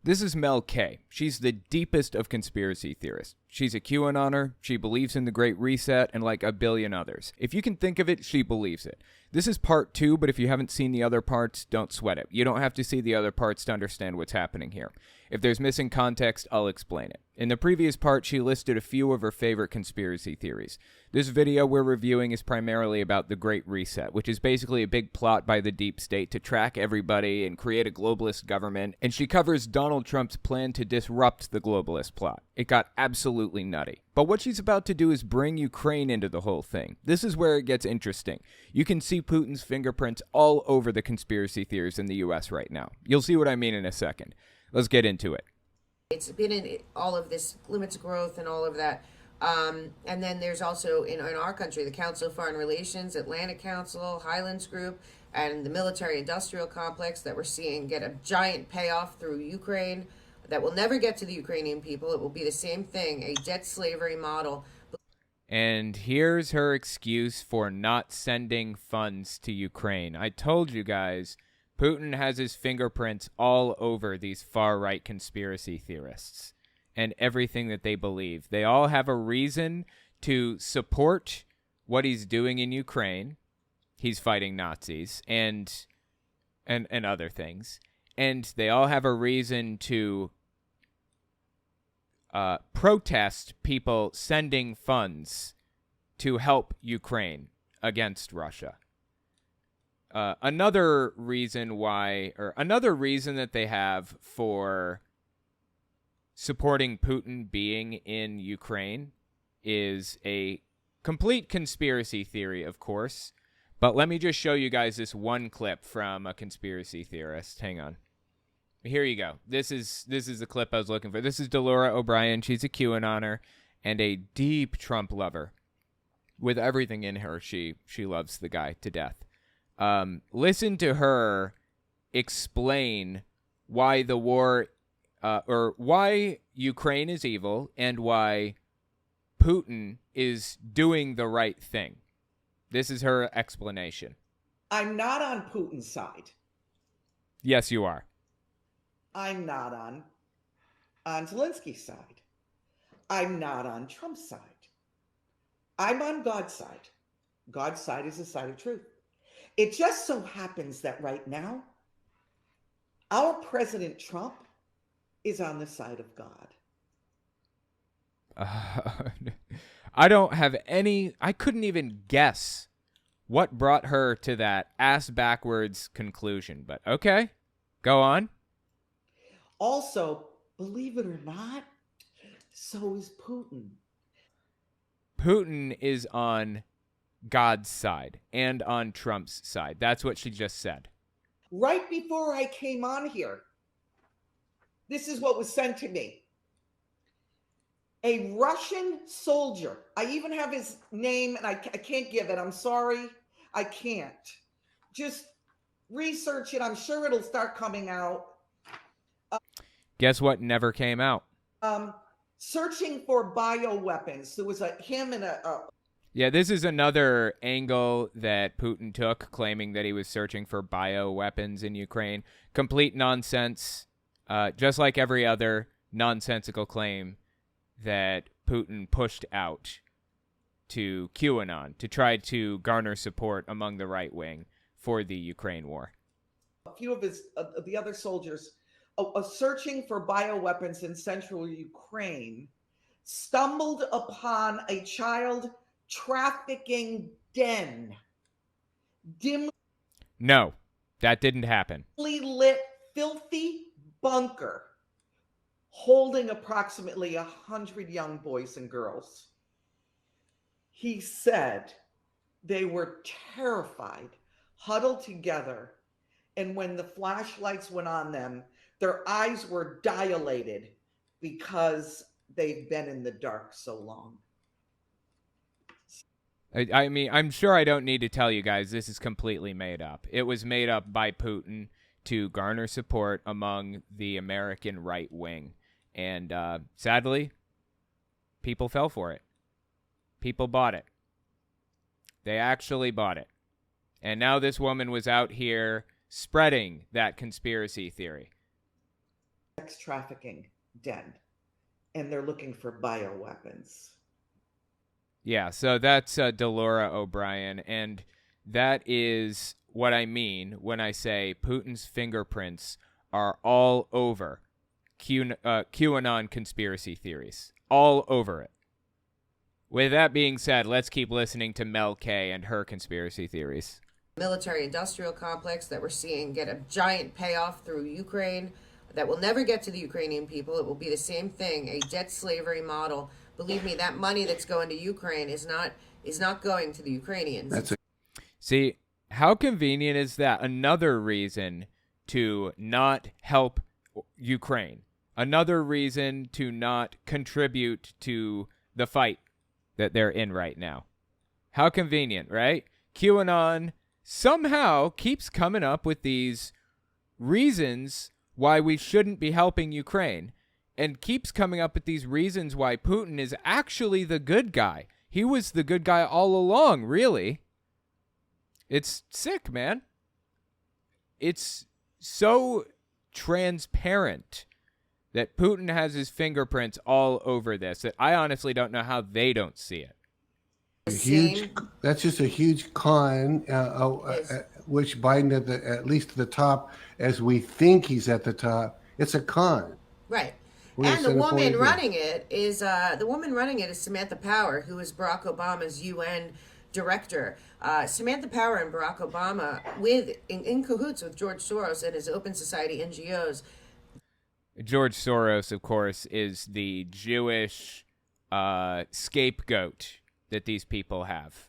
This is Mel K. She's the deepest of conspiracy theorists. She's a QAnoner, she believes in the Great Reset, and like a billion others. If you can think of it, she believes it. This is part 2, but if you haven't seen the other parts, don't sweat it. You don't have to see the other parts to understand what's happening here. If there's missing context, I'll explain it. In the previous part, she listed a few of her favorite conspiracy theories. This video we're reviewing is primarily about the Great Reset, which is basically a big plot by the deep state to track everybody and create a globalist government, and she covers Donald Trump's plan to disrupt the globalist plot. It got absolutely nutty. But what she's about to do is bring Ukraine into the whole thing. This is where it gets interesting. You can see Putin's fingerprints all over the conspiracy theories in the US right now. You'll see what I mean in a second. Let's get into it. It's been in all of this limits growth and all of that. And then there's also in our country, the Council of Foreign Relations, Atlantic Council, Highlands Group, and the military industrial complex that we're seeing get a giant payoff through Ukraine that will never get to the Ukrainian people. It will be the same thing, a debt slavery model. And here's her excuse for not sending funds to Ukraine. I told you guys, Putin has his fingerprints all over these far-right conspiracy theorists and everything that they believe. They all have a reason to support what he's doing in Ukraine. He's fighting Nazis and other things. And they all have a reason to protest people sending funds to help Ukraine against Russia. Another reason that they have for supporting Putin being in Ukraine is a complete conspiracy theory, of course. But let me just show you guys this one clip from a conspiracy theorist. Hang on. Here you go. This is the clip I was looking for. This is Delora O'Brien. She's a QAnoner and a deep Trump lover. With everything in her, she loves the guy to death. Listen to her explain why the war, or why Ukraine is evil and why Putin is doing the right thing. This is her explanation. I'm not on Putin's side. Yes, you are. I'm not on Zelensky's side. I'm not on Trump's side. I'm on God's side. God's side is the side of truth. It just so happens that right now, our President Trump is on the side of God. I don't have any... I couldn't even guess what brought her to that ass-backwards conclusion. But okay, go on. Also, believe it or not, so is Putin. Putin is on God's side and on Trump's side. That's what she just said. Right before I came on here, this is what was sent to me. A Russian soldier. I even have his name, and I can't give it. I'm sorry. I can't. Just research it. I'm sure it'll start coming out. Guess what never came out? Searching for bioweapons. There was him and a... Yeah, this is another angle that Putin took, claiming that he was searching for bioweapons in Ukraine. Complete nonsense, just like every other nonsensical claim that Putin pushed out to QAnon to try to garner support among the right wing for the Ukraine war. A few of the other soldiers searching for bioweapons in central Ukraine stumbled upon a child trafficking den. No, that didn't happen. Dimly lit, filthy bunker holding approximately 100 young boys and girls. He said they were terrified, huddled together, and when the flashlights went on them, their eyes were dilated because they've been in the dark so long. I mean, I'm sure I don't need to tell you guys this is completely made up. It was made up by Putin to garner support among the American right wing. And sadly, people fell for it. People bought it. They actually bought it. And now this woman was out here spreading that conspiracy theory. sex trafficking den, and they're looking for bioweapons. Yeah, so that's Delora O'Brien, and that is what I mean when I say Putin's fingerprints are all over QAnon conspiracy theories. All over it. With that being said, let's keep listening to Mel K and her conspiracy theories. Military-industrial complex that we're seeing get a giant payoff through Ukraine that will never get to the Ukrainian people. It will be the same thing, a debt slavery model. Believe me, that money that's going to Ukraine is not going to the Ukrainians. See, how convenient is that? Another reason to not help Ukraine. Another reason to not contribute to the fight that they're in right now. How convenient, right? QAnon somehow keeps coming up with these reasons why we shouldn't be helping Ukraine, and keeps coming up with these reasons why Putin is actually the good guy. He was the good guy all along, really. It's sick, man. It's so transparent that Putin has his fingerprints all over this that I honestly don't know how they don't see it. That's just a huge con, which Biden at least at the top, as we think he's at the top, it's a con. Right. And the woman running it is Samantha Power, who is Barack Obama's UN director. Samantha Power and Barack Obama, in cahoots with George Soros and his Open Society NGOs. George Soros, of course, is the Jewish scapegoat that these people have.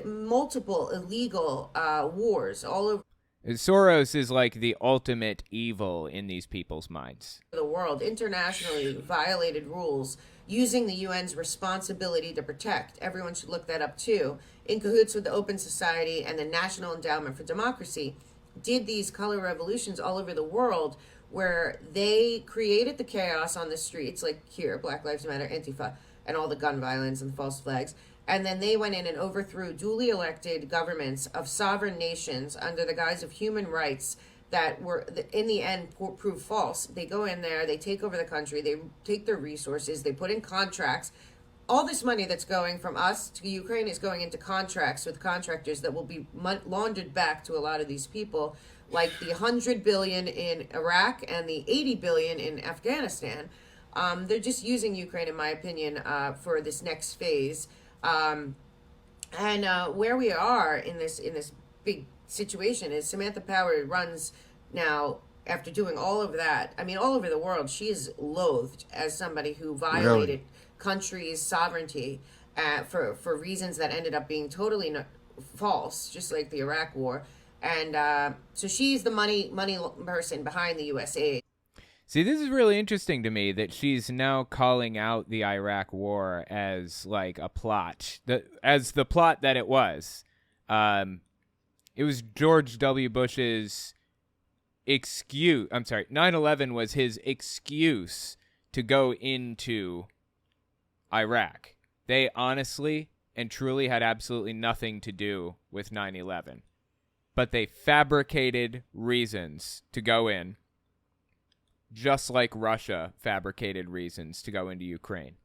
Multiple illegal wars all over Soros is like the ultimate evil in these people's minds. The world, internationally violated rules, using the UN's responsibility to protect. Everyone should look that up too. In cahoots with the Open Society and the National Endowment for Democracy, did these color revolutions all over the world where they created the chaos on the streets, like here, Black Lives Matter, Antifa, and all the gun violence and the false flags. And then they went in and overthrew duly elected governments of sovereign nations under the guise of human rights that were, in the end, proved false. They go in there, they take over the country, they take their resources, they put in contracts. All this money that's going from us to Ukraine is going into contracts with contractors that will be laundered back to a lot of these people, like the $100 billion in Iraq and the $80 billion in Afghanistan. They're just using Ukraine, in my opinion, for this next phase. Where we are in this big situation is Samantha Power runs now, after doing all of that. I mean, all over the world, she is loathed as somebody who violated countries' sovereignty for reasons that ended up being totally false, just like the Iraq War. And so she's the money person behind the U.S. aid. See, this is really interesting to me that she's now calling out the Iraq War as like a plot, as the plot that it was. It was George W. Bush's excuse. I'm sorry, 9/11 was his excuse to go into Iraq. They honestly and truly had absolutely nothing to do with 9/11, but they fabricated reasons to go in. Just like Russia fabricated reasons to go into Ukraine.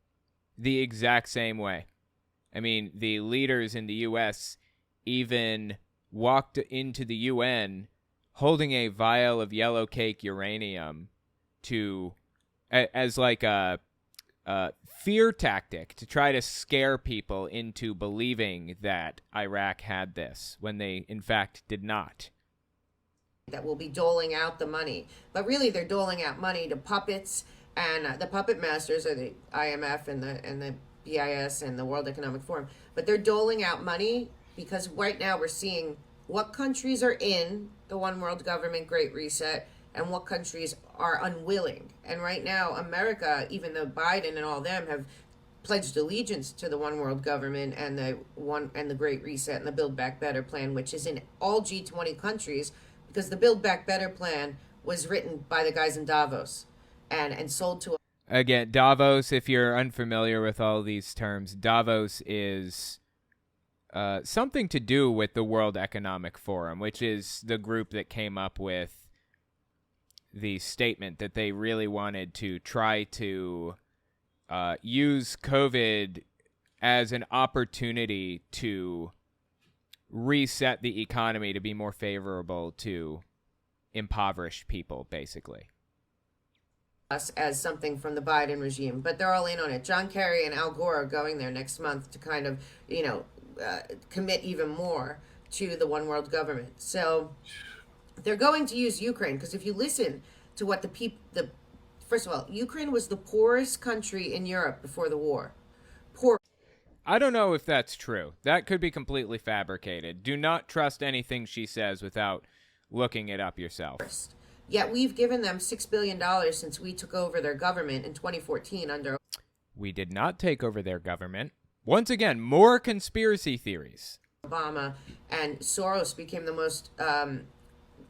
The exact same way. I mean, the leaders in the U.S. even walked into the UN holding a vial of yellow cake uranium as like a fear tactic to try to scare people into believing that Iraq had this when they, in fact, did not. That will be doling out the money. But really, they're doling out money to puppets, and the puppet masters are the IMF and the BIS and the World Economic Forum. But they're doling out money because right now we're seeing what countries are in the One World Government Great Reset and what countries are unwilling. And right now, America, even though Biden and all them have pledged allegiance to the One World Government and the Great Reset and the Build Back Better plan, which is in all G20 countries, because the Build Back Better plan was written by the guys in Davos and sold to. Again, Davos, if you're unfamiliar with all these terms, Davos is something to do with the World Economic Forum, which is the group that came up with the statement that they really wanted to try to use COVID as an opportunity to reset the economy to be more favorable to impoverished people, basically. Us as something from the Biden regime, but they're all in on it. John Kerry and Al Gore are going there next month to kind of, commit even more to the one world government. So they're going to use Ukraine because if you listen to what first of all, Ukraine was the poorest country in Europe before the war. I don't know if that's true. That could be completely fabricated. Do not trust anything she says without looking it up yourself. Yet we've given them $6 billion since we took over their government in 2014 under... We did not take over their government. Once again, more conspiracy theories. Obama, and Soros became the most...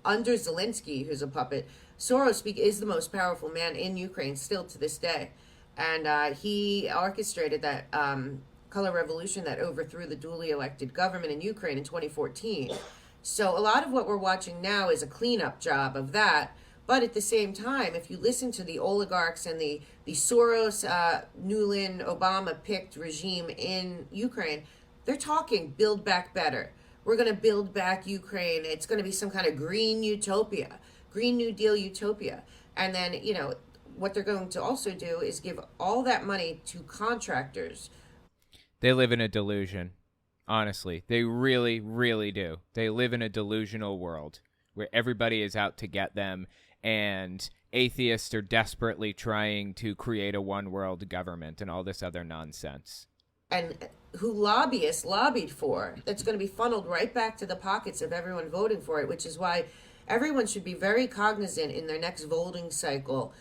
under Zelensky, who's a puppet, Soros is the most powerful man in Ukraine still to this day. And he orchestrated that color revolution that overthrew the duly elected government in Ukraine in 2014. So a lot of what we're watching now is a cleanup job of that. But at the same time, if you listen to the oligarchs and the Soros, Nuland, Obama-picked regime in Ukraine, they're talking Build Back Better. We're going to build back Ukraine. It's going to be some kind of green utopia, Green New Deal utopia. And then, what they're going to also do is give all that money to contractors. They live in a delusion. Honestly, they really, really do. They live in a delusional world where everybody is out to get them, and atheists are desperately trying to create a one-world government and all this other nonsense. And who lobbyists lobbied for, that's going to be funneled right back to the pockets of everyone voting for it, which is why everyone should be very cognizant in their next voting cycle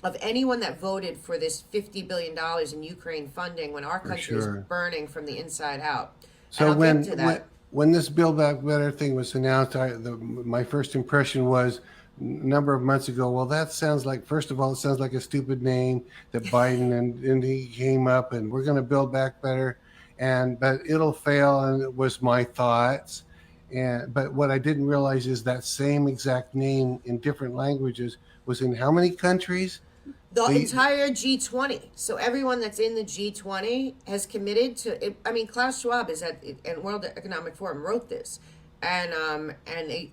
of anyone that voted for this $50 billion in Ukraine funding when our country is burning from the inside out. So when this Build Back Better thing was announced, my first impression was a number of months ago, well, that sounds like, first of all, it sounds like a stupid name that Biden and he came up and we're going to build back better, but it'll fail, and it was my thoughts. But what I didn't realize is that same exact name in different languages was in how many countries? The entire G20. So everyone that's in the G20 has committed to it. I mean, Klaus Schwab is at World Economic Forum wrote this, and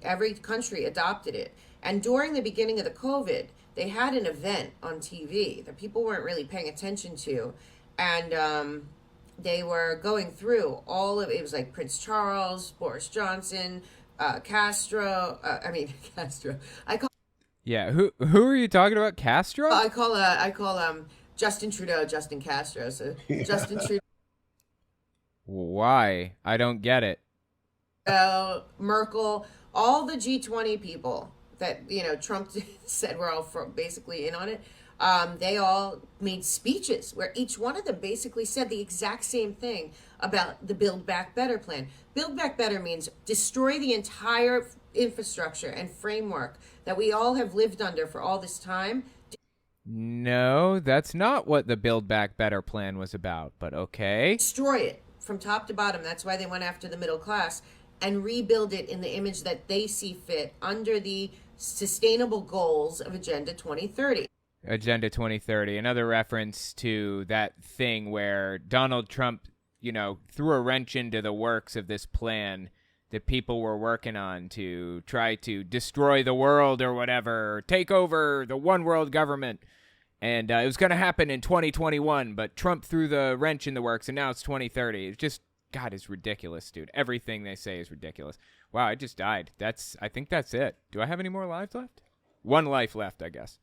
every country adopted it. And during the beginning of the COVID, they had an event on TV that people weren't really paying attention to, and they were going through all of it. Was like Prince Charles, Boris Johnson, Castro. Castro. Yeah, who are you talking about? Castro? I call Justin Trudeau Justin Castro. So Justin Trudeau. Why? I don't get it. Merkel, all the G20 people that Trump said were all basically in on it. They all made speeches where each one of them basically said the exact same thing about the Build Back Better plan. Build Back Better means destroy the entire infrastructure and framework that we all have lived under for all this time. No, that's not what the Build Back Better plan was about, but okay. Destroy it from top to bottom. That's why they went after the middle class, and rebuild it in the image that they see fit under the sustainable goals of Agenda 2030. Agenda 2030, another reference to that thing where Donald Trump, threw a wrench into the works of this plan that people were working on to try to destroy the world or whatever, or take over the one world government. And it was going to happen in 2021, but Trump threw the wrench in the works, and now it's 2030. It's just, God, it's ridiculous, dude. Everything they say is ridiculous. Wow, I just died. I think that's it. Do I have any more lives left? One life left, I guess.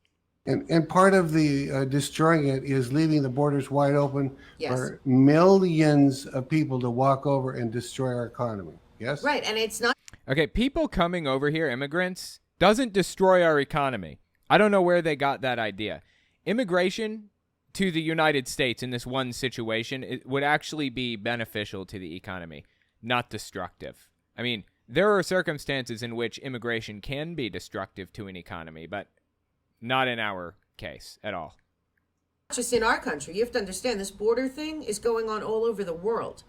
And part of the destroying it is leaving the borders wide open for Yes. millions of people to walk over and destroy our economy. Yes? Right, and it's not... Okay, people coming over here, immigrants, doesn't destroy our economy. I don't know where they got that idea. Immigration to the United States in this one situation, it would actually be beneficial to the economy, not destructive. I mean, there are circumstances in which immigration can be destructive to an economy, but not in our case at all. Just in our country. You have to understand this border thing is going on all over the world.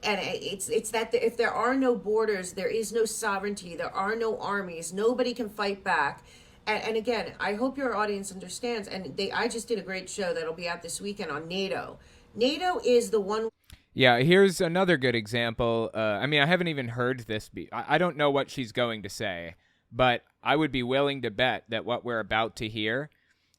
And it's that if there are no borders, there is no sovereignty, there are no armies, nobody can fight back. And again, I hope your audience understands. And I just did a great show that'll be out this weekend on NATO. NATO is the one. Yeah, here's another good example. I mean, I haven't even heard this. I don't know what she's going to say, but I would be willing to bet that what we're about to hear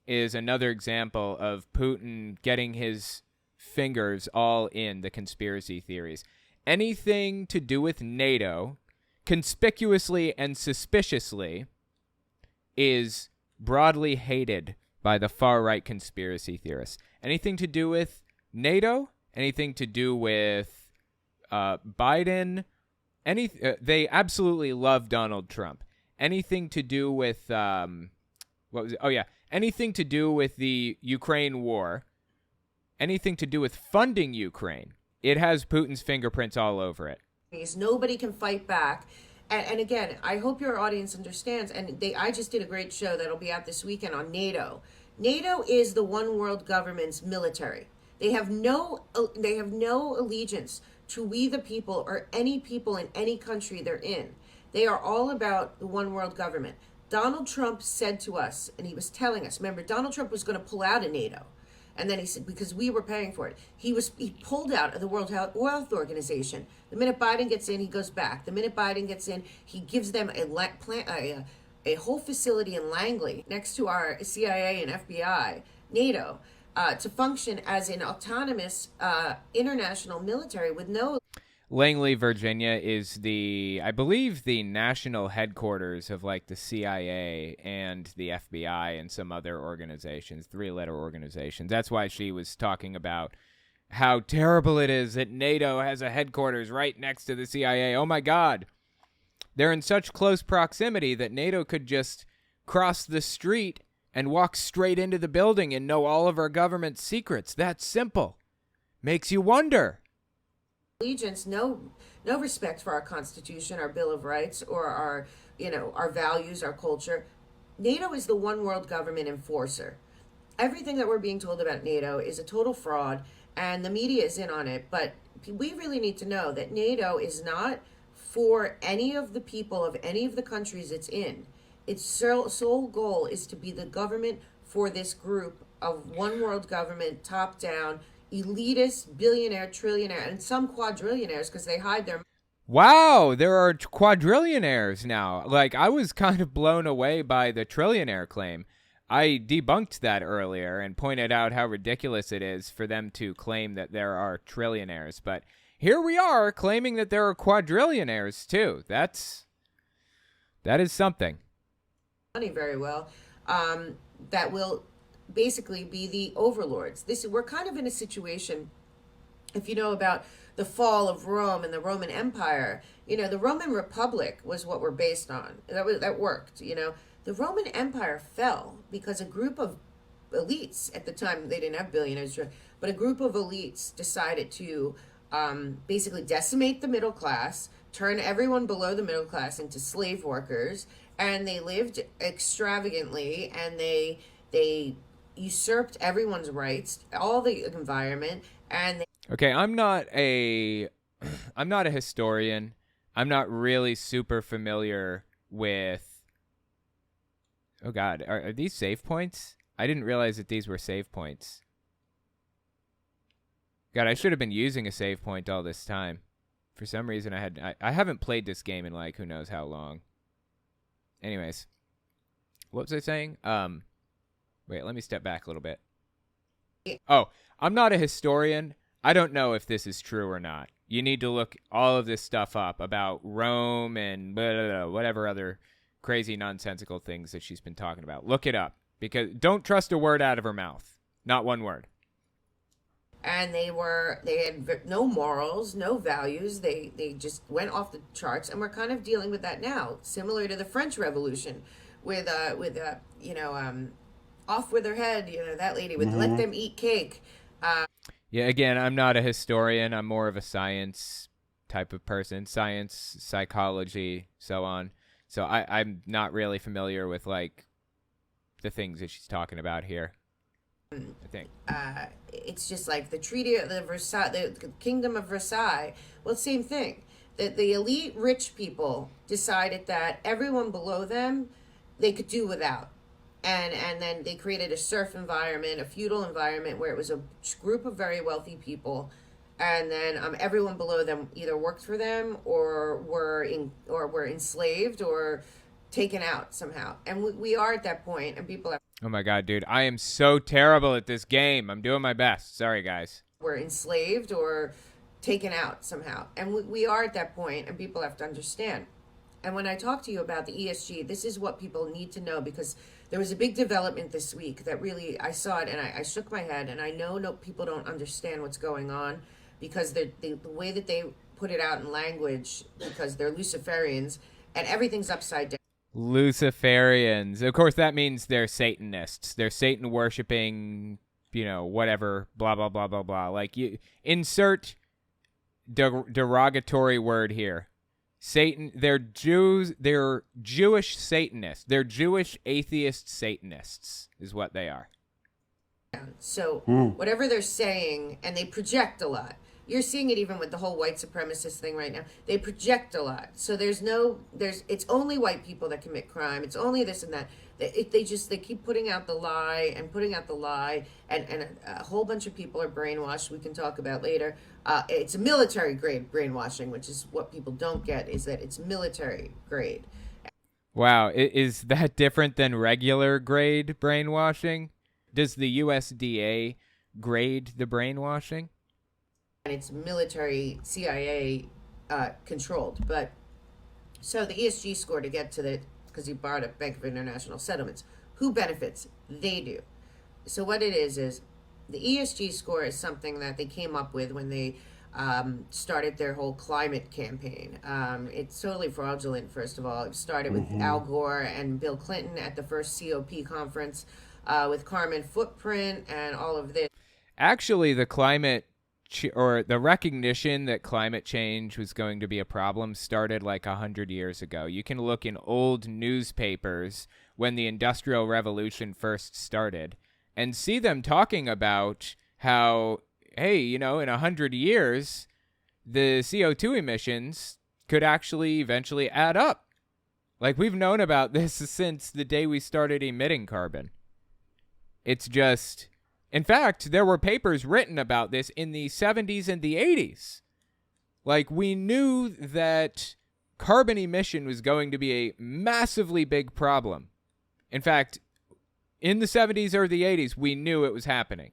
is another example of Putin getting his fingers all in the conspiracy theories. Anything to do with NATO, conspicuously and suspiciously, is broadly hated by the far-right conspiracy theorists. Anything to do with NATO, anything to do with Biden, they absolutely love Donald Trump. Anything to do with anything to do with the Ukraine war, anything to do with funding Ukraine, it has Putin's fingerprints all over it. Nobody can fight back. And again, I hope your audience understands. And I just did a great show that'll be out this weekend on NATO. NATO is the one world government's military. They have no allegiance to we the people or any people in any country they're in. They are all about the one world government. Donald Trump said to us, and he was telling us, remember, Donald Trump was going to pull out of NATO. And then he said, because we were paying for it, he pulled out of the World Health Organization. The minute Biden gets in, he goes back. The minute Biden gets in, he gives them a whole facility in Langley next to our CIA and FBI, NATO, to function as an autonomous international military with no. Langley, Virginia is I believe the national headquarters of like the CIA and the FBI and some other organizations, 3-letter organizations. That's why she was talking about how terrible it is that NATO has a headquarters right next to the CIA. Oh my God. They're in such close proximity that NATO could just cross the street and walk straight into the building and know all of our government secrets. That's simple. Makes you wonder. Allegiance, no respect for our Constitution, our Bill of Rights, or our values, our culture. NATO is the one world government enforcer. Everything that we're being told about NATO is a total fraud, and the media is in on it. But we really need to know that NATO is not for any of the people of any of the countries it's in. Its sole goal is to be the government for this group of one world government, top down, elitist, billionaire, trillionaire, and some quadrillionaires because they hide their. Wow, there are quadrillionaires now. Like, I was kind of blown away by the trillionaire claim. I debunked that earlier and pointed out how ridiculous it is for them to claim that there are trillionaires. But here we are claiming that there are quadrillionaires too. That is something. Money very well. That will basically be the overlords. We're kind of in a situation, if you know about the fall of Rome and the Roman Empire, the Roman Republic was what we're based on. That worked. The Roman Empire fell because a group of elites at the time, they didn't have billionaires, but a group of elites decided to basically decimate the middle class, turn everyone below the middle class into slave workers, and they lived extravagantly, and they usurped everyone's rights, all the environment, and okay, I'm not a historian. I'm not really super familiar with. Oh God, are these save points? I didn't realize that these were save points. God, I should have been using a save point all this time. For some reason, I haven't played this game in like who knows how long. Anyways, what was I saying? Wait, let me step back a little bit. Oh, I'm not a historian. I don't know if this is true or not. You need to look all of this stuff up about Rome and blah, blah, blah, whatever other crazy nonsensical things that she's been talking about. Look it up, because don't trust a word out of her mouth. Not one word. And they had no morals, no values. They just went off the charts, and we're kind of dealing with that now, similar to the French Revolution, with off with her head, that lady with let them eat cake. Yeah, again, I'm not a historian. I'm more of a science type of person, science, psychology, so on. So I'm not really familiar with like the things that she's talking about here. I think it's just like the Treaty of Versailles, the Kingdom of Versailles. Well, same thing. That the elite rich people decided that everyone below them, they could do without. And then they created a serf environment, a feudal environment where it was a group of very wealthy people, and then everyone below them either worked for them or were enslaved or taken out somehow. And we are at that point, and people Oh my God, dude. I am so terrible at this game. I'm doing my best. Sorry, guys. were enslaved or taken out somehow. And we are at that point, and people have to understand. And when I talk to you about the ESG, this is what people need to know, because there was a big development this week that really, I saw it and I shook my head, and I know people don't understand what's going on because the way that they put it out in language, because they're Luciferians and everything's upside down. Luciferians. Of course, that means they're Satanists. They're Satan worshipping, whatever, blah, blah, blah, blah, blah. Like, you insert derogatory word here. Satan, they're Jews, they're Jewish Satanists. They're Jewish atheist Satanists is what they are. So whatever they're saying, and they project a lot. You're seeing it even with the whole white supremacist thing right now. They project a lot. So it's only white people that commit crime. It's only this and that. They keep putting out the lie and putting out the lie, and a whole bunch of people are brainwashed. We can talk about later. It's a military grade brainwashing, which is what people don't get, is that it's military grade. Wow, is that different than regular grade brainwashing? Does the USDA grade the brainwashing? And it's military CIA controlled. But so the ESG score, to get to because you borrowed at Bank of International Settlements, who benefits? They do. So what it is the ESG score is something that they came up with when they started their whole climate campaign. It's totally fraudulent, first of all. It started with Al Gore and Bill Clinton at the first COP conference with carbon footprint and all of this. Actually, the climate or the recognition that climate change was going to be a problem started like 100 years ago. You can look in old newspapers when the Industrial Revolution first started and see them talking about how, hey, in 100 years, the CO2 emissions could actually eventually add up. Like, we've known about this since the day we started emitting carbon. It's just... In fact, there were papers written about this in the 70s and the 80s. Like, we knew that carbon emission was going to be a massively big problem. In fact, in the 70s or the 80s, we knew it was happening.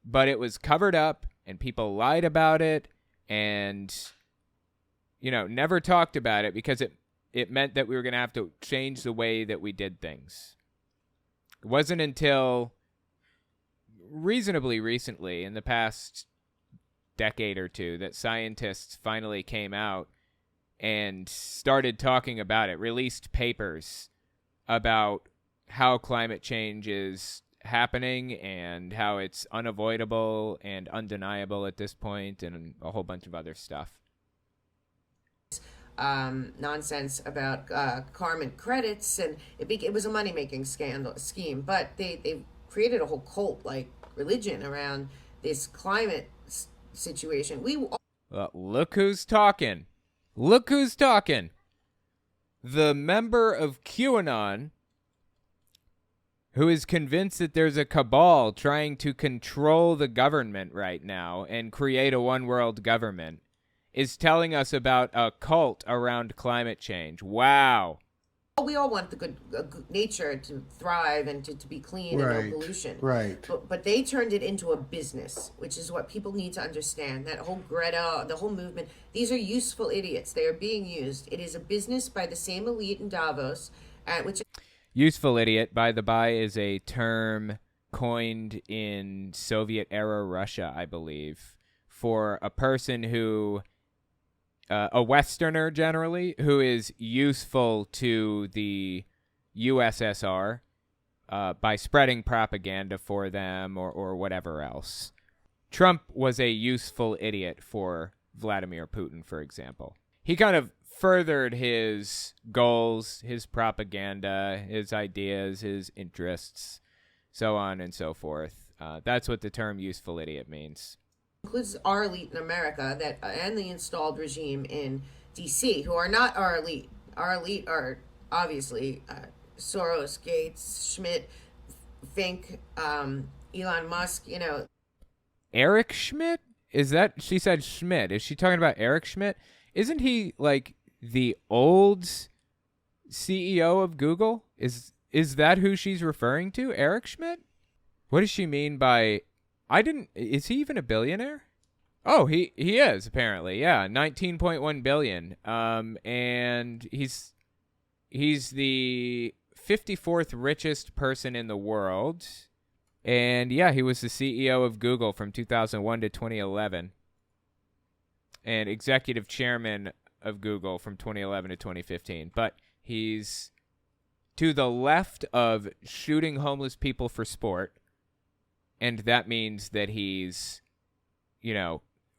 But it was covered up, and people lied about it, and, never talked about it because it meant that we were going to have to change the way that we did things. It wasn't until reasonably recently, in the past decade or two, that scientists finally came out and started talking about it, released papers about how climate change is happening and how it's unavoidable and undeniable at this point, and a whole bunch of other stuff. Nonsense about carbon credits, and it was a money-making scheme, but they created a whole cult-like religion around this climate situation. Look who's talking. Look who's talking. The member of QAnon who is convinced that there's a cabal trying to control the government right now and create a one-world government is telling us about a cult around climate change. Wow. We all want the good nature to thrive and to be clean and no pollution. Right. But they turned it into a business, which is what people need to understand. That whole Greta, the whole movement, these are useful idiots. They are being used. It is a business by the same elite in Davos, which... Useful idiot, by the by, is a term coined in Soviet-era Russia, I believe, for a person who... a Westerner, generally, who is useful to the USSR by spreading propaganda for them or whatever else. Trump was a useful idiot for Vladimir Putin, for example. He kind of furthered his goals, his propaganda, his ideas, his interests, so on and so forth. That's what the term useful idiot means. Includes our elite in America and the installed regime in DC, who are not our elite. Our elite are obviously, Soros, Gates, Schmidt, Fink, Elon Musk, you know. Eric Schmidt? Is that, she said Schmidt. Is she talking about Eric Schmidt? Isn't he like the old CEO of Google? Is that who she's referring to? Eric Schmidt? What does she mean by, is he even a billionaire? Oh, he is apparently. Yeah, 19.1 billion. And he's the 54th richest person in the world. And yeah, he was the CEO of Google from 2001 to 2011. And executive chairman of Google from 2011 to 2015. But he's to the left of shooting homeless people for sport. And that means that he's,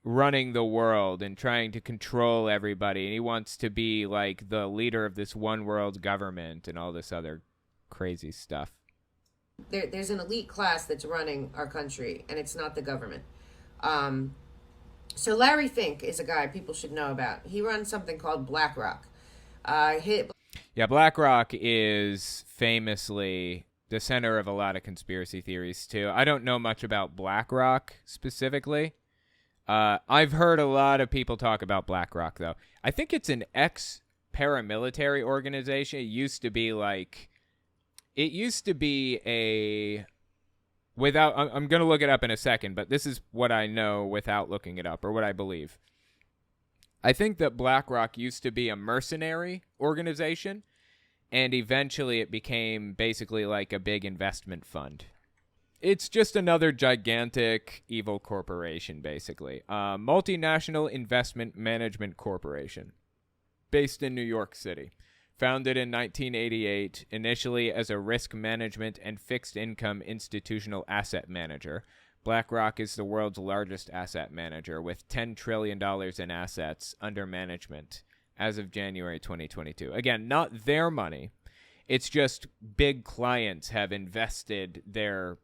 running the world and trying to control everybody. And he wants to be like the leader of this one world government and all this other crazy stuff. There's an elite class that's running our country, and it's not the government. So Larry Fink is a guy people should know about. He runs something called BlackRock. Yeah, BlackRock is famously the center of a lot of conspiracy theories, too. I don't know much about BlackRock specifically. I've heard a lot of people talk about BlackRock, though. I think it's an ex-paramilitary organization. It used to be I'm going to look it up in a second, but this is what I know without looking it up, or what I believe. I think that BlackRock used to be a mercenary organization, and eventually it became basically like a big investment fund. It's just another gigantic evil corporation, basically. Multinational Investment Management Corporation, based in New York City. Founded in 1988, initially as a risk management and fixed income institutional asset manager, BlackRock is the world's largest asset manager with $10 trillion in assets under management as of January 2022. Again, not their money. It's just big clients have invested their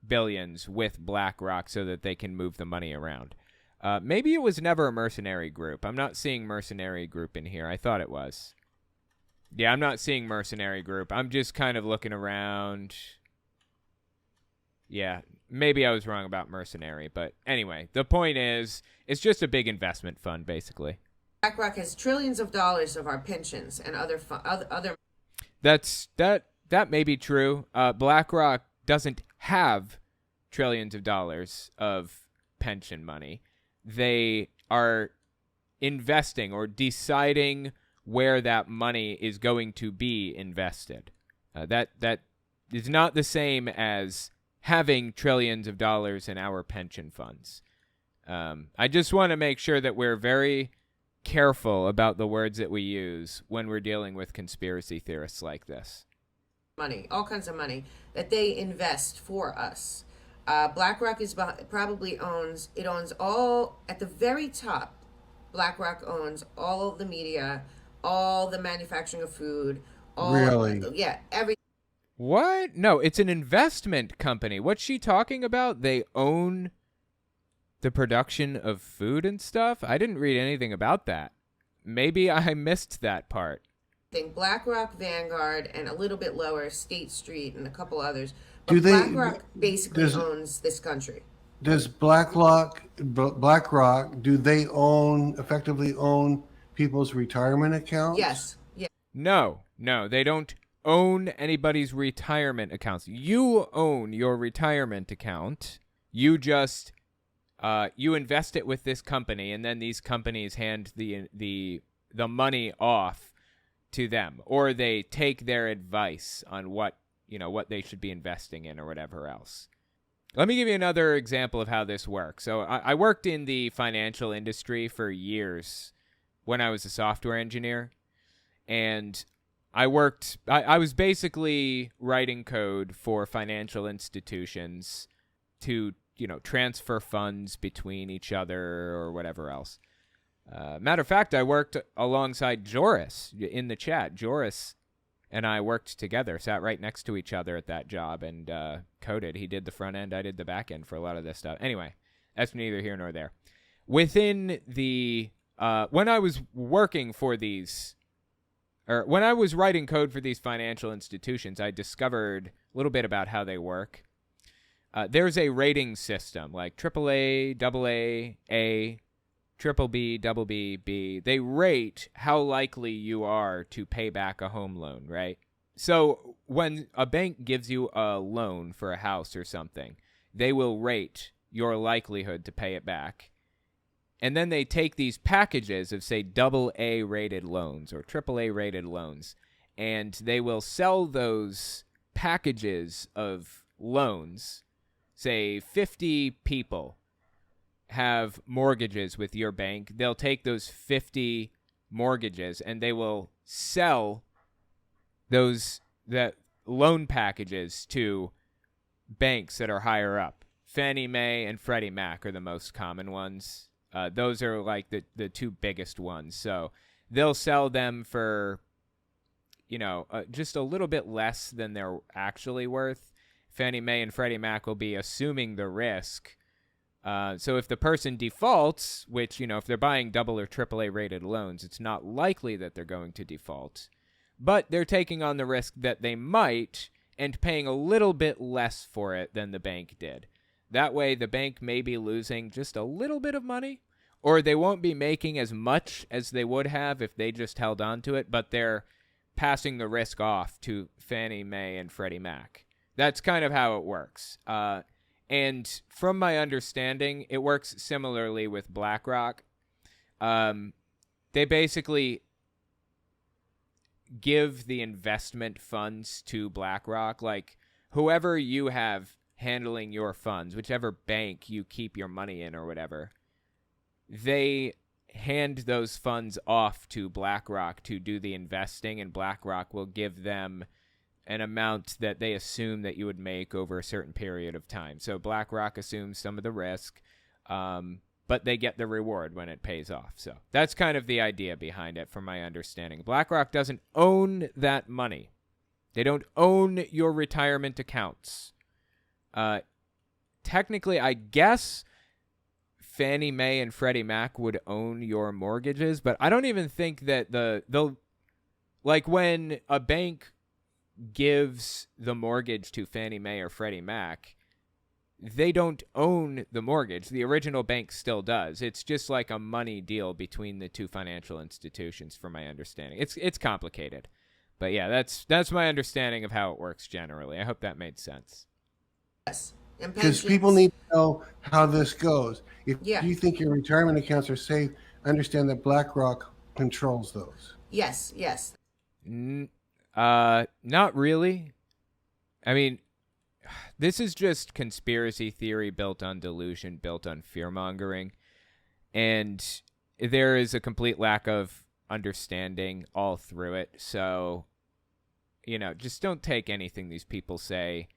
billions with BlackRock so that they can move the money around. Maybe it was never a mercenary group. I'm not seeing mercenary group in here. I thought it was. Yeah, I'm not seeing mercenary group. I'm just kind of looking around. Yeah, maybe I was wrong about mercenary, but anyway, the point is, it's just a big investment fund, basically. BlackRock has trillions of dollars of our pensions and other. That may be true. BlackRock doesn't have trillions of dollars of pension money. They are investing or deciding where that money is going to be invested. That is not the same as having trillions of dollars in our pension funds. I just want to make sure that we're very careful about the words that we use when we're dealing with conspiracy theorists like this. Money, all kinds of money that they invest for us. BlackRock owns all, at the very top, BlackRock owns all of the media, all the manufacturing of food. Really? Yeah, everything. What? No, it's an investment company. What's she talking about? They own the production of food and stuff? I didn't read anything about that. Maybe I missed that part. BlackRock, Vanguard, and a little bit lower, State Street, and a couple others. But BlackRock basically owns this country. Does BlackRock, do they effectively own people's retirement accounts? Yes. Yeah. No, they don't own anybody's retirement accounts. You own your retirement account. You just you invest it with this company, and then these companies hand the money off to them, or they take their advice on what they should be investing in or whatever else. Let me give you another example of how this works. So I worked in the financial industry for years when I was a software engineer, and I was basically writing code for financial institutions to, transfer funds between each other or whatever else. Matter of fact, I worked alongside Joris in the chat. Joris and I worked together, sat right next to each other at that job and coded. He did the front end, I did the back end for a lot of this stuff. Anyway, that's neither here nor there. Within the when I was working for these or when I was writing code for these financial institutions, I discovered a little bit about how they work. There's a rating system like AAA, AA, A, triple B, double B, B. They rate how likely you are to pay back a home loan, right? So when a bank gives you a loan for a house or something, they will rate your likelihood to pay it back. And then they take these packages of, say, AA rated loans or AAA rated loans, and they will sell those packages of loans. Say 50 people have mortgages with your bank. They'll take those 50 mortgages and they will sell that loan packages to banks that are higher up. Fannie Mae and Freddie Mac are the most common ones. Those are like the two biggest ones. So they'll sell them for, just a little bit less than they're actually worth. Fannie Mae and Freddie Mac will be assuming the risk. So if the person defaults, which, if they're buying double or AAA rated loans, it's not likely that they're going to default. But they're taking on the risk that they might and paying a little bit less for it than the bank did. That way, the bank may be losing just a little bit of money, or they won't be making as much as they would have if they just held on to it, but they're passing the risk off to Fannie Mae and Freddie Mac. That's kind of how it works. And from my understanding, it works similarly with BlackRock. They basically give the investment funds to BlackRock. Like, whoever you have handling your funds, whichever bank you keep your money in or whatever, they hand those funds off to BlackRock to do the investing, and BlackRock will give them an amount that they assume that you would make over a certain period of time. So BlackRock assumes some of the risk, but they get the reward when it pays off. So that's kind of the idea behind it, from my understanding. BlackRock doesn't own that money. They don't own your retirement accounts. Technically, I guess Fannie Mae and Freddie Mac would own your mortgages, but I don't even think that they'll, like, when a bank gives the mortgage to Fannie Mae or Freddie Mac, they don't own the mortgage. The original bank still does. It's just like a money deal between the two financial institutions, from my understanding. It's complicated. But yeah, that's my understanding of how it works generally. I hope that made sense. Yes. Because people need to know how this goes. If Yeah. you think your retirement accounts are safe, understand that BlackRock controls those. Yes. Not really. I mean, this is just conspiracy theory built on delusion, built on fear-mongering. And there is a complete lack of understanding all through it. So, just don't take anything these people say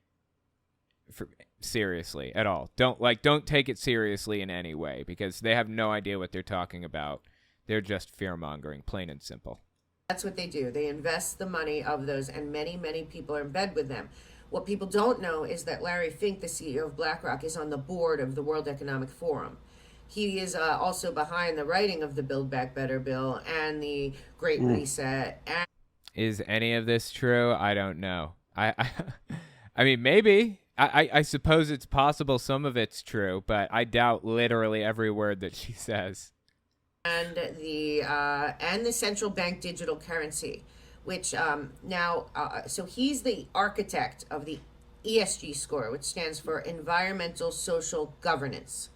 seriously at all. Don't take it seriously in any way, because they have no idea what they're talking about. They're just fear-mongering, plain and simple. That's what they do. They invest the money of those, and many, many people are in bed with them. What people don't know is that Larry Fink, the CEO of BlackRock, is on the board of the World Economic Forum. He is also behind the writing of the Build Back Better bill and the Great Reset. Is any of this true? I don't know. I mean, maybe. I suppose it's possible some of it's true, but I doubt literally every word that she says. And the central bank digital currency, which so he's the architect of the ESG score, which stands for Environmental Social Governance.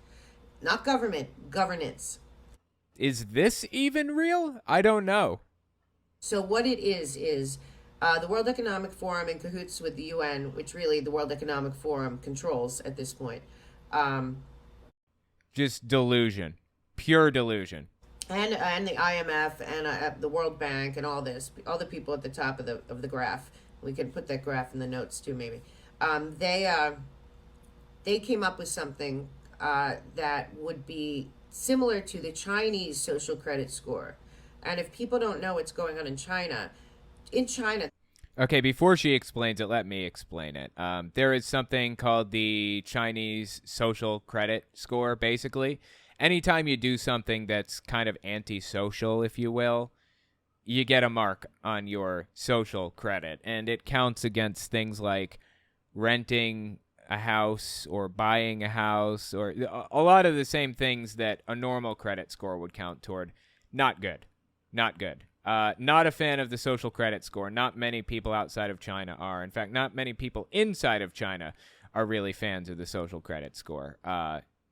Not government, governance. Is this even real? I don't know. So what it is the World Economic Forum in cahoots with the UN, which really the World Economic Forum controls at this point. Just delusion. Pure delusion. And the IMF and the World Bank and all the people at the top of the graph. We can put that graph in the notes too, maybe. They came up with something that would be similar to the Chinese social credit score. And if people don't know what's going on in China. Okay, before she explains it, let me explain it. There is something called the Chinese social credit score, basically. Anytime you do something that's kind of antisocial, if you will, you get a mark on your social credit, and it counts against things like renting a house or buying a house, or a lot of the same things that a normal credit score would count toward. Not good. Not good. Not a fan of the social credit score. Not many people outside of China are. In fact, not many people inside of China are really fans of the social credit score.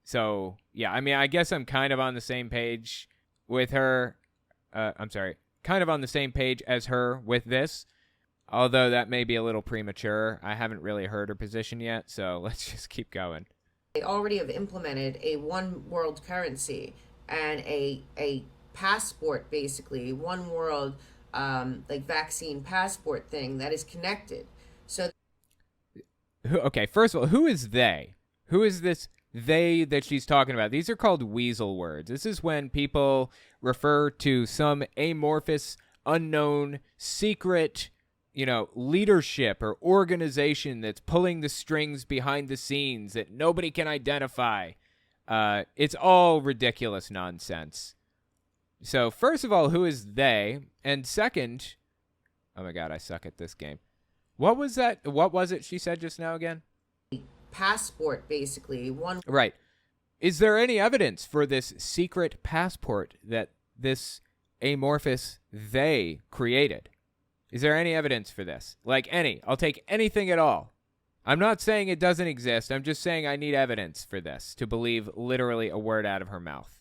So, yeah, I mean, I guess I'm kind of on the same page with her. Kind of on the same page as her with this. Although that may be a little premature. I haven't really heard her position yet, so let's just keep going. They already have implemented a one world currency and a passport, basically, one world like vaccine passport thing that is connected. So, okay, first of all, who is they? Who is this they that she's talking about? These are called weasel words. This is when people refer to some amorphous, unknown, secret, leadership or organization that's pulling the strings behind the scenes that nobody can identify. It's all ridiculous nonsense. So, first of all, who is they? And second, oh my God, I suck at this game. What was that? What was it she said just now again? passport, basically. Right. Is there any evidence for this secret passport that this amorphous they created? Is there any evidence for this? Like any. I'll take anything at all. I'm not saying it doesn't exist. I'm just saying I need evidence for this to believe literally a word out of her mouth.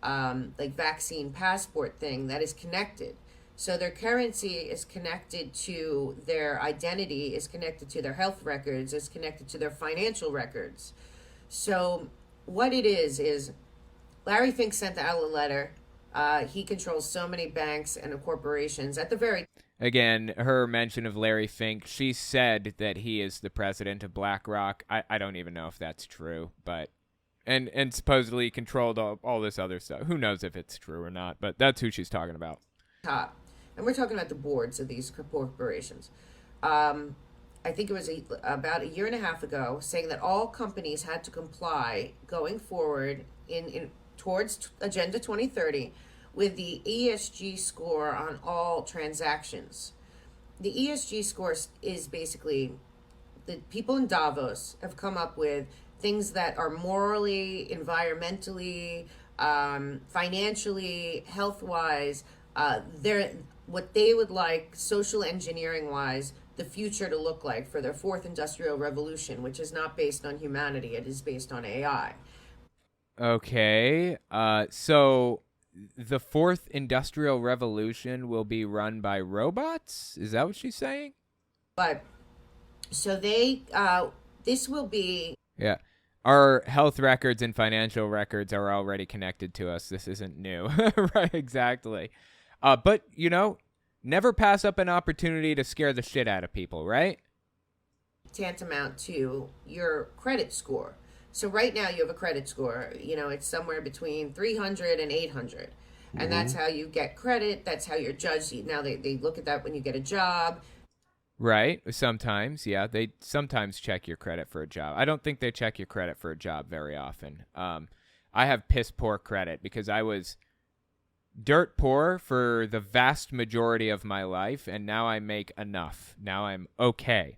Like vaccine passport thing that is connected. So their currency is connected to their identity, is connected to their health records, is connected to their financial records. So what it is Larry Fink sent out a letter. He controls so many banks and corporations. At the very Again, her mention of Larry Fink, she said that he is the president of BlackRock. I don't even know if that's true, but and supposedly controlled all this other stuff. Who knows if it's true or not, but that's who she's talking about. top. And we're talking about the boards of these corporations. I think it was about a year and a half ago, saying that all companies had to comply going forward towards Agenda 2030 with the ESG score on all transactions. The ESG score is basically the people in Davos have come up with things that are morally, environmentally, financially, health-wise, they're what they would like, social engineering-wise, the future to look like for their fourth industrial revolution, which is not based on humanity, it is based on AI. Okay, so the fourth industrial revolution will be run by robots? Is that what she's saying? But, so this will be... Yeah. Our health records and financial records are already connected to us. This isn't new. Right, exactly. But, never pass up an opportunity to scare the shit out of people, right? tantamount to your credit score. So right now you have a credit score, it's somewhere between 300 and 800. And that's how you get credit. That's how you're judged. Now they look at that when you get a job. Right. Sometimes, yeah. They sometimes check your credit for a job. I don't think they check your credit for a job very often. I have piss poor credit because I was dirt poor for the vast majority of my life, and now I make enough. Now I'm okay.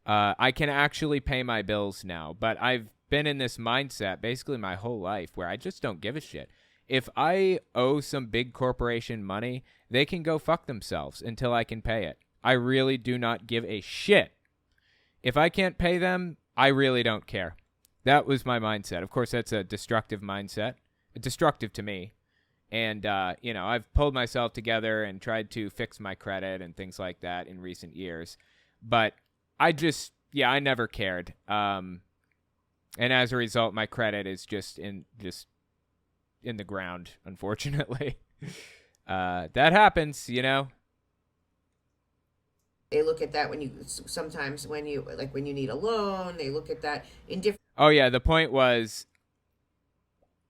I can actually pay my bills now, but I've been in this mindset basically my whole life where I just don't give a shit. If I owe some big corporation money, they can go fuck themselves until I can pay it. I really do not give a shit. If I can't pay them, I really don't care. That was my mindset. Of course, that's a destructive mindset. Destructive to me. And, I've pulled myself together and tried to fix my credit and things like that in recent years. But I never cared. And as a result, my credit is just in the ground, unfortunately. That happens, They look at that when you need a loan, they look at that in different... Oh, yeah, the point was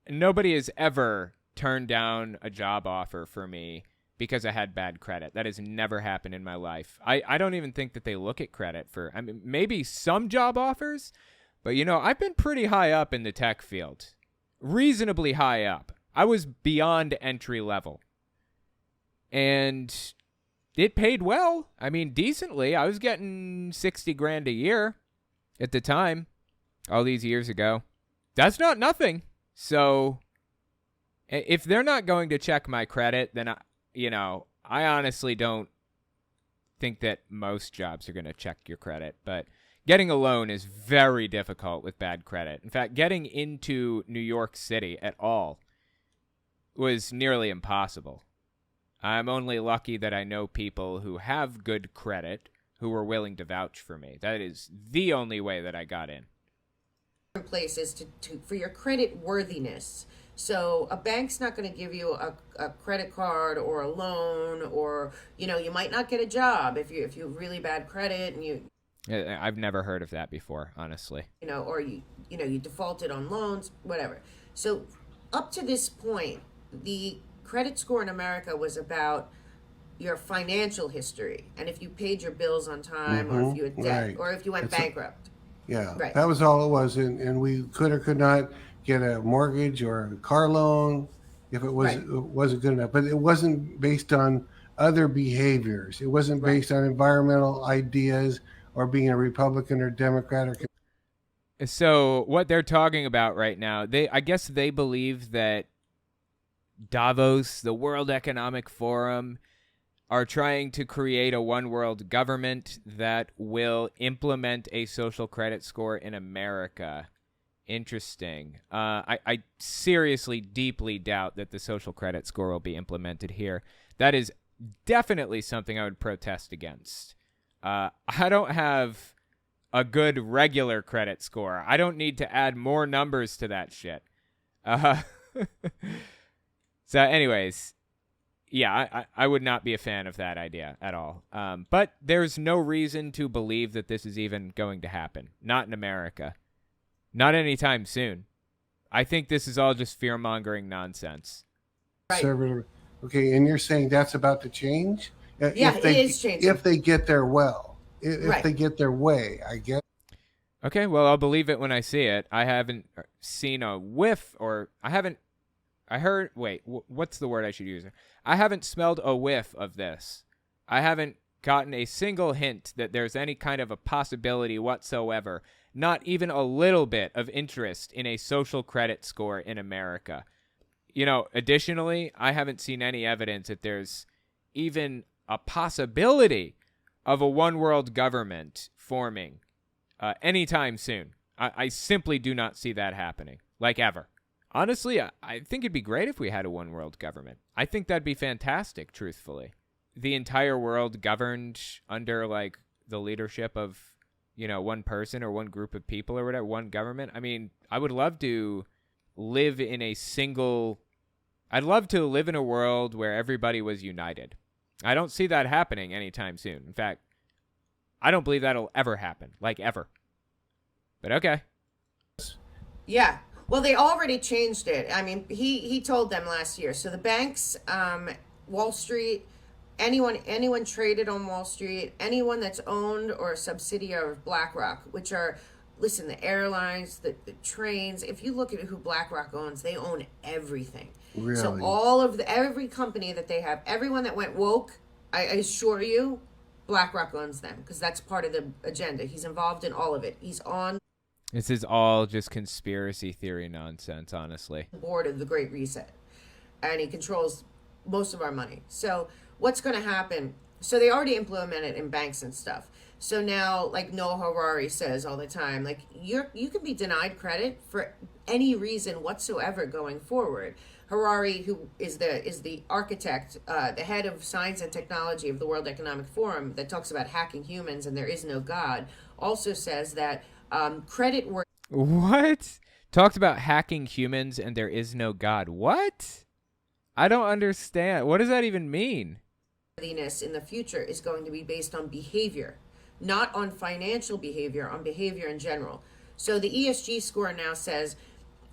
nobody has ever turned down a job offer for me because I had bad credit. That has never happened in my life. I don't even think that they look at credit maybe some job offers, but, I've been pretty high up in the tech field. Reasonably high up. I was beyond entry level. and it paid well. I mean, decently. I was getting 60 grand a year at the time, all these years ago. That's not nothing. So if they're not going to check my credit, then I honestly don't think that most jobs are going to check your credit. But getting a loan is very difficult with bad credit. In fact, getting into New York City at all was nearly impossible. I'm only lucky that I know people who have good credit who were willing to vouch for me. That is the only way that I got in. Places for your credit worthiness. So a bank's not going to give you a credit card or a loan, or you might not get a job if you have really bad credit and I've never heard of that before, honestly. Or you defaulted on loans, whatever. So up to this point, the credit score in America was about your financial history and if you paid your bills on time, or if you had debt, right. or if you went bankrupt. Yeah, right. That was all it was, and we could or could not get a mortgage or a car loan if it was Right. it wasn't good enough. But it wasn't based on other behaviors. It wasn't Right. based on environmental ideas or being a Republican or Democrat or. So what they're talking about right now, I guess they believe that Davos, the World Economic Forum, are trying to create a one world government that will implement a social credit score in America. Interesting. I seriously, deeply doubt that the social credit score will be implemented here. That is definitely something I would protest against. I don't have a good regular credit score. I don't need to add more numbers to that shit. So anyways, yeah, I would not be a fan of that idea at all. But there's no reason to believe that this is even going to happen. Not in America. Not anytime soon. I think this is all just fear-mongering nonsense. Right. Conservative. Okay, and you're saying that's about to change? Yeah, it is changing. If they get their if Right. they get their way, I guess. Okay, well, I'll believe it when I see it. I haven't seen a whiff, or I heard, wait, what's the word I should use? I haven't smelled a whiff of this. I haven't gotten a single hint that there's any kind of a possibility whatsoever, not even a little bit of interest in a social credit score in America. Additionally, I haven't seen any evidence that there's even a possibility of a one world government forming anytime soon. I simply do not see that happening, like ever. Honestly, I think it'd be great if we had a one world government. I think that'd be fantastic, truthfully. The entire world governed under, like, the leadership of, one person or one group of people or whatever, one government. I mean, I would love to live in I'd love to live in a world where everybody was united. I don't see that happening anytime soon. In fact, I don't believe that'll ever happen, like ever. But okay. Yeah. Well, they already changed it. I mean, he told them last year. So the banks, Wall Street, anyone traded on Wall Street, anyone that's owned or a subsidiary of BlackRock, which are, listen, the airlines, the trains. If you look at who BlackRock owns, they own everything. Really? So every company that they have, everyone that went woke, I assure you, BlackRock owns them because that's part of the agenda. He's involved in all of it. He's on This is all just conspiracy theory nonsense, honestly. the board of the Great Reset, and he controls most of our money. So what's going to happen? So they already implemented in banks and stuff. So now, like Noah Harari says all the time, like you can be denied credit for any reason whatsoever going forward. Harari, who is the architect, the head of science and technology of the World Economic Forum, that talks about hacking humans and there is no God, also says that credit work. What? Talked about hacking humans and there is no God. What? I don't understand. What does that even mean? Worthiness in the future is going to be based on behavior, not on financial behavior, on behavior in general. So the ESG score now says,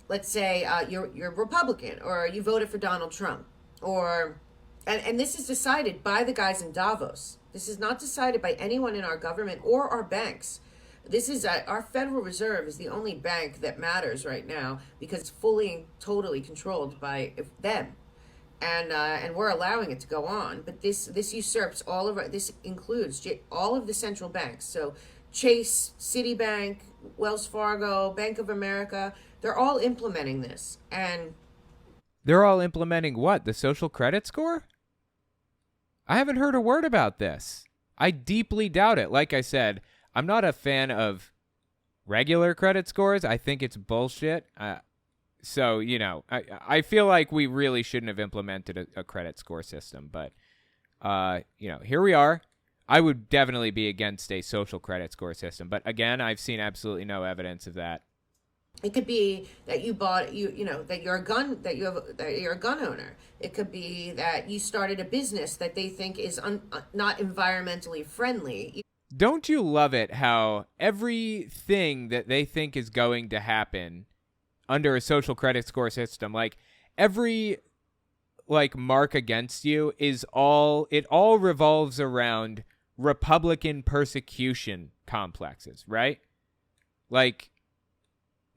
let's say you're Republican or you voted for Donald Trump, and this is decided by the guys in Davos. This is not decided by anyone in our government or our banks. This is our Federal Reserve is the only bank that matters right now because it's fully and totally controlled by them. and we're allowing it to go on. But this usurps all of this includes all of the central banks. So Chase, Citibank, Wells Fargo, Bank of America, they're all implementing this. And they're all implementing what? The social credit score? I haven't heard a word about this. I deeply doubt it. Like I said, I'm not a fan of regular credit scores. I think it's bullshit. So, I feel like we really shouldn't have implemented a credit score system. But, here we are. I would definitely be against a social credit score system. But again, I've seen absolutely no evidence of that. It could be that you bought that you're a gun owner. It could be that you started a business that they think is not environmentally friendly. Don't you love it how everything that they think is going to happen under a social credit score system, like every mark against you it all revolves around Republican persecution complexes, right? Like,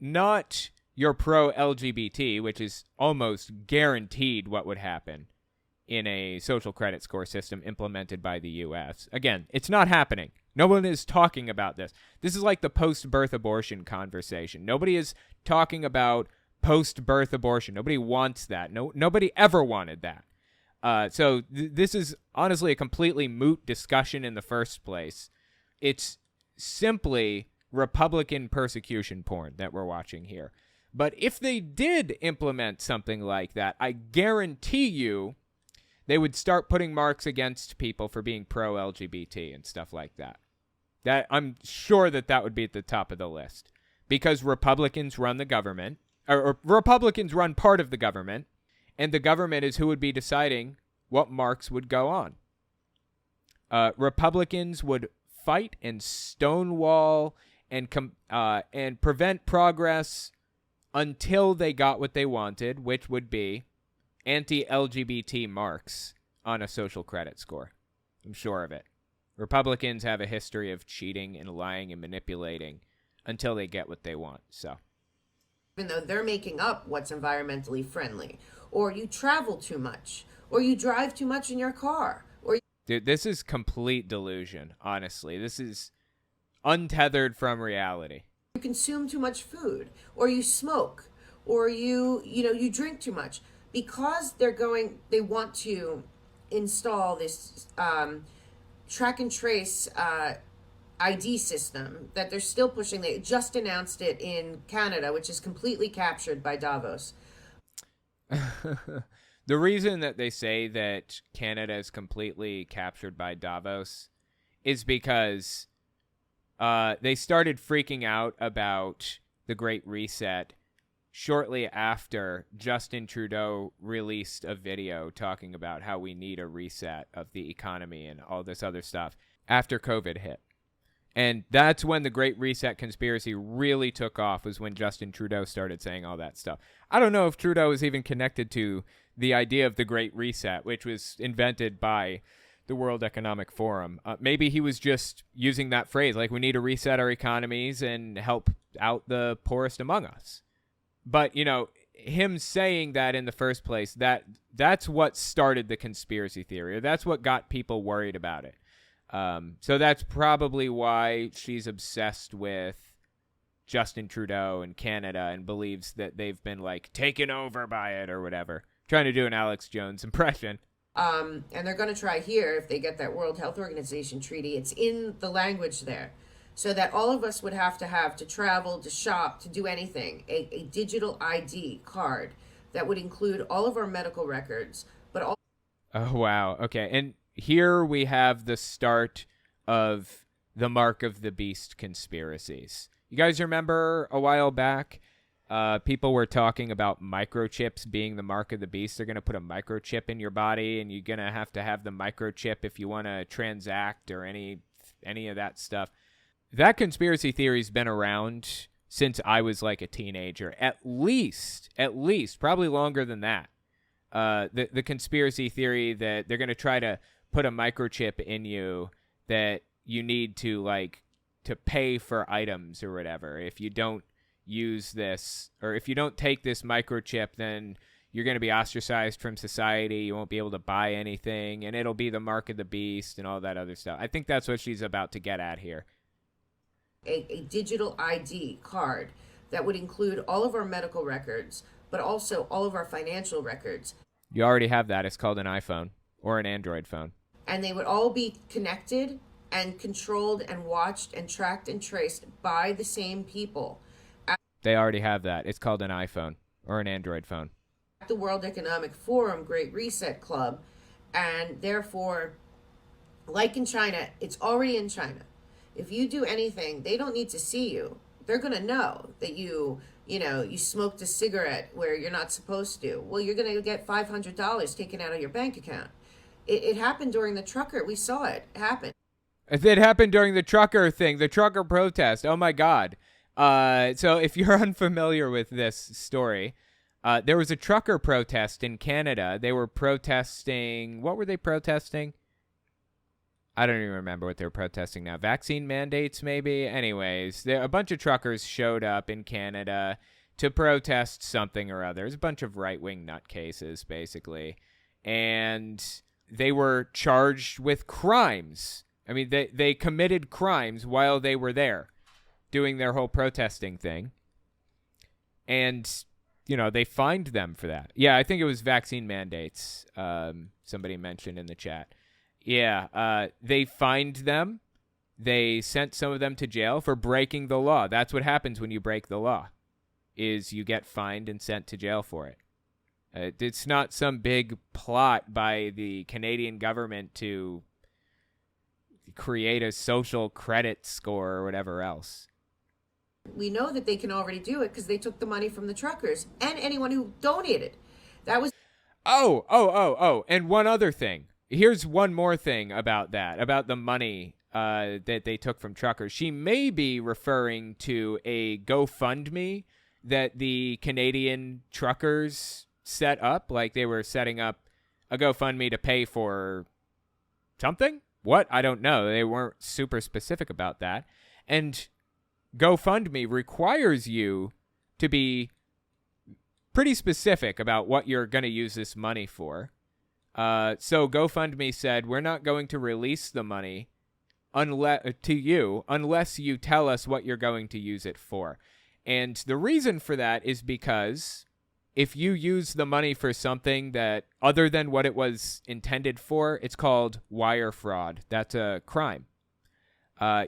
not your pro-LGBT, which is almost guaranteed what would happen in a social credit score system implemented by the U.S. Again, it's not happening. No one is talking about this. This is like the post-birth abortion conversation. Nobody is talking about post-birth abortion. Nobody wants that. Nobody ever wanted that. So this is honestly a completely moot discussion in the first place. It's simply Republican persecution porn that we're watching here. But if they did implement something like that, I guarantee you they would start putting marks against people for being pro-LGBT and stuff like that. That I'm sure that would be at the top of the list, because Republicans run the government, or Republicans run part of the government, and the government is who would be deciding what marks would go on. Republicans would fight and stonewall and prevent progress until they got what they wanted, which would be anti-LGBT marks on a social credit score. I'm sure of it. Republicans have a history of cheating and lying and manipulating until they get what they want. So, even though they're making up what's environmentally friendly, or you travel too much, or you drive too much in your car, dude, this is complete delusion. Honestly, this is untethered from reality. You consume too much food, or you smoke, or you drink too much, because they want to install this track and trace ID system that they're still pushing. They just announced it in Canada, which is completely captured by Davos. The reason that they say that Canada is completely captured by Davos is because they started freaking out about the Great Reset shortly after Justin Trudeau released a video talking about how we need a reset of the economy and all this other stuff after COVID hit. And that's when the Great Reset conspiracy really took off, was when Justin Trudeau started saying all that stuff. I don't know if Trudeau is even connected to the idea of the Great Reset, which was invented by the World Economic Forum. Maybe he was just using that phrase, like, we need to reset our economies and help out the poorest among us. But, him saying that in the first place, that's what started the conspiracy theory. Or that's what got people worried about it. So that's probably why she's obsessed with Justin Trudeau and Canada and believes that they've been, taken over by it or whatever. Trying to do an Alex Jones impression. And they're going to try here, if they get that World Health Organization treaty, it's in the language there. So that all of us would have to travel, to shop, to do anything, a digital ID card that would include all of our medical records, but all. Oh, wow. Okay. And here we have the start of the Mark of the Beast conspiracies. You guys remember a while back, people were talking about microchips being the Mark of the Beast. They're going to put a microchip in your body, and you're going to have the microchip if you want to transact or any of that stuff. That conspiracy theory's been around since I was a teenager. At least, probably longer than that. The conspiracy theory that they're going to try to put a microchip in you that you need to to pay for items or whatever. If you don't use this, or if you don't take this microchip, then you're going to be ostracized from society. You won't be able to buy anything, and it'll be the mark of the beast and all that other stuff. I think that's what she's about to get at here. A digital ID card that would include all of our medical records, but also all of our financial records. You already have that. It's called an iPhone or an Android phone. And they would all be connected and controlled and watched and tracked and traced by the same people. They already have that. It's called an iPhone or an Android phone. The World Economic Forum Great Reset Club, and therefore, like in China, it's already in China. If you do anything, they don't need to see you. They're going to know that you smoked a cigarette where you're not supposed to. Well, you're going to get $500 taken out of your bank account. It happened during the trucker. We saw it happen. It happened during the trucker thing, the trucker protest. Oh, my God. So if you're unfamiliar with this story, there was a trucker protest in Canada. They were protesting. What were they protesting? I don't even remember what they were protesting now. Vaccine mandates, maybe? Anyways, a bunch of truckers showed up in Canada to protest something or other. It was a bunch of right-wing nutcases, basically. And they were charged with crimes. I mean, they committed crimes while they were there doing their whole protesting thing. And, they fined them for that. Yeah, I think it was vaccine mandates, somebody mentioned in the chat. Yeah, they fined them. They sent some of them to jail for breaking the law. That's what happens when you break the law, is you get fined and sent to jail for it. It's not some big plot by the Canadian government to create a social credit score or whatever else. We know that they can already do it because they took the money from the truckers and anyone who donated. That was... Oh. And one other thing. Here's one more thing about that, about the money that they took from truckers. She may be referring to a GoFundMe that the Canadian truckers set up. Like they were setting up a GoFundMe to pay for something? What? I don't know. They weren't super specific about that. And GoFundMe requires you to be pretty specific about what you're going to use this money for. So GoFundMe said, we're not going to release the money unless you tell us what you're going to use it for. And the reason for that is because if you use the money for something that other than what it was intended for, it's called wire fraud. That's a crime.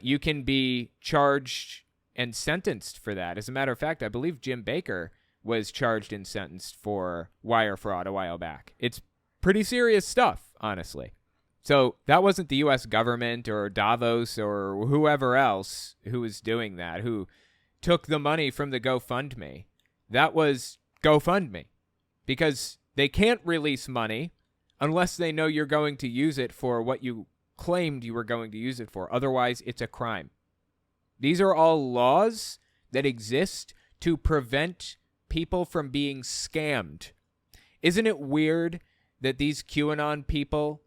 You can be charged and sentenced for that. As a matter of fact, I believe Jim Baker was charged and sentenced for wire fraud a while back. It's pretty serious stuff, honestly. So that wasn't the U.S. government or Davos or whoever else who was doing that, who took the money from the GoFundMe. That was GoFundMe, because they can't release money unless they know you're going to use it for what you claimed you were going to use it for. Otherwise, it's a crime. These are all laws that exist to prevent people from being scammed. Isn't it weird that these QAnon people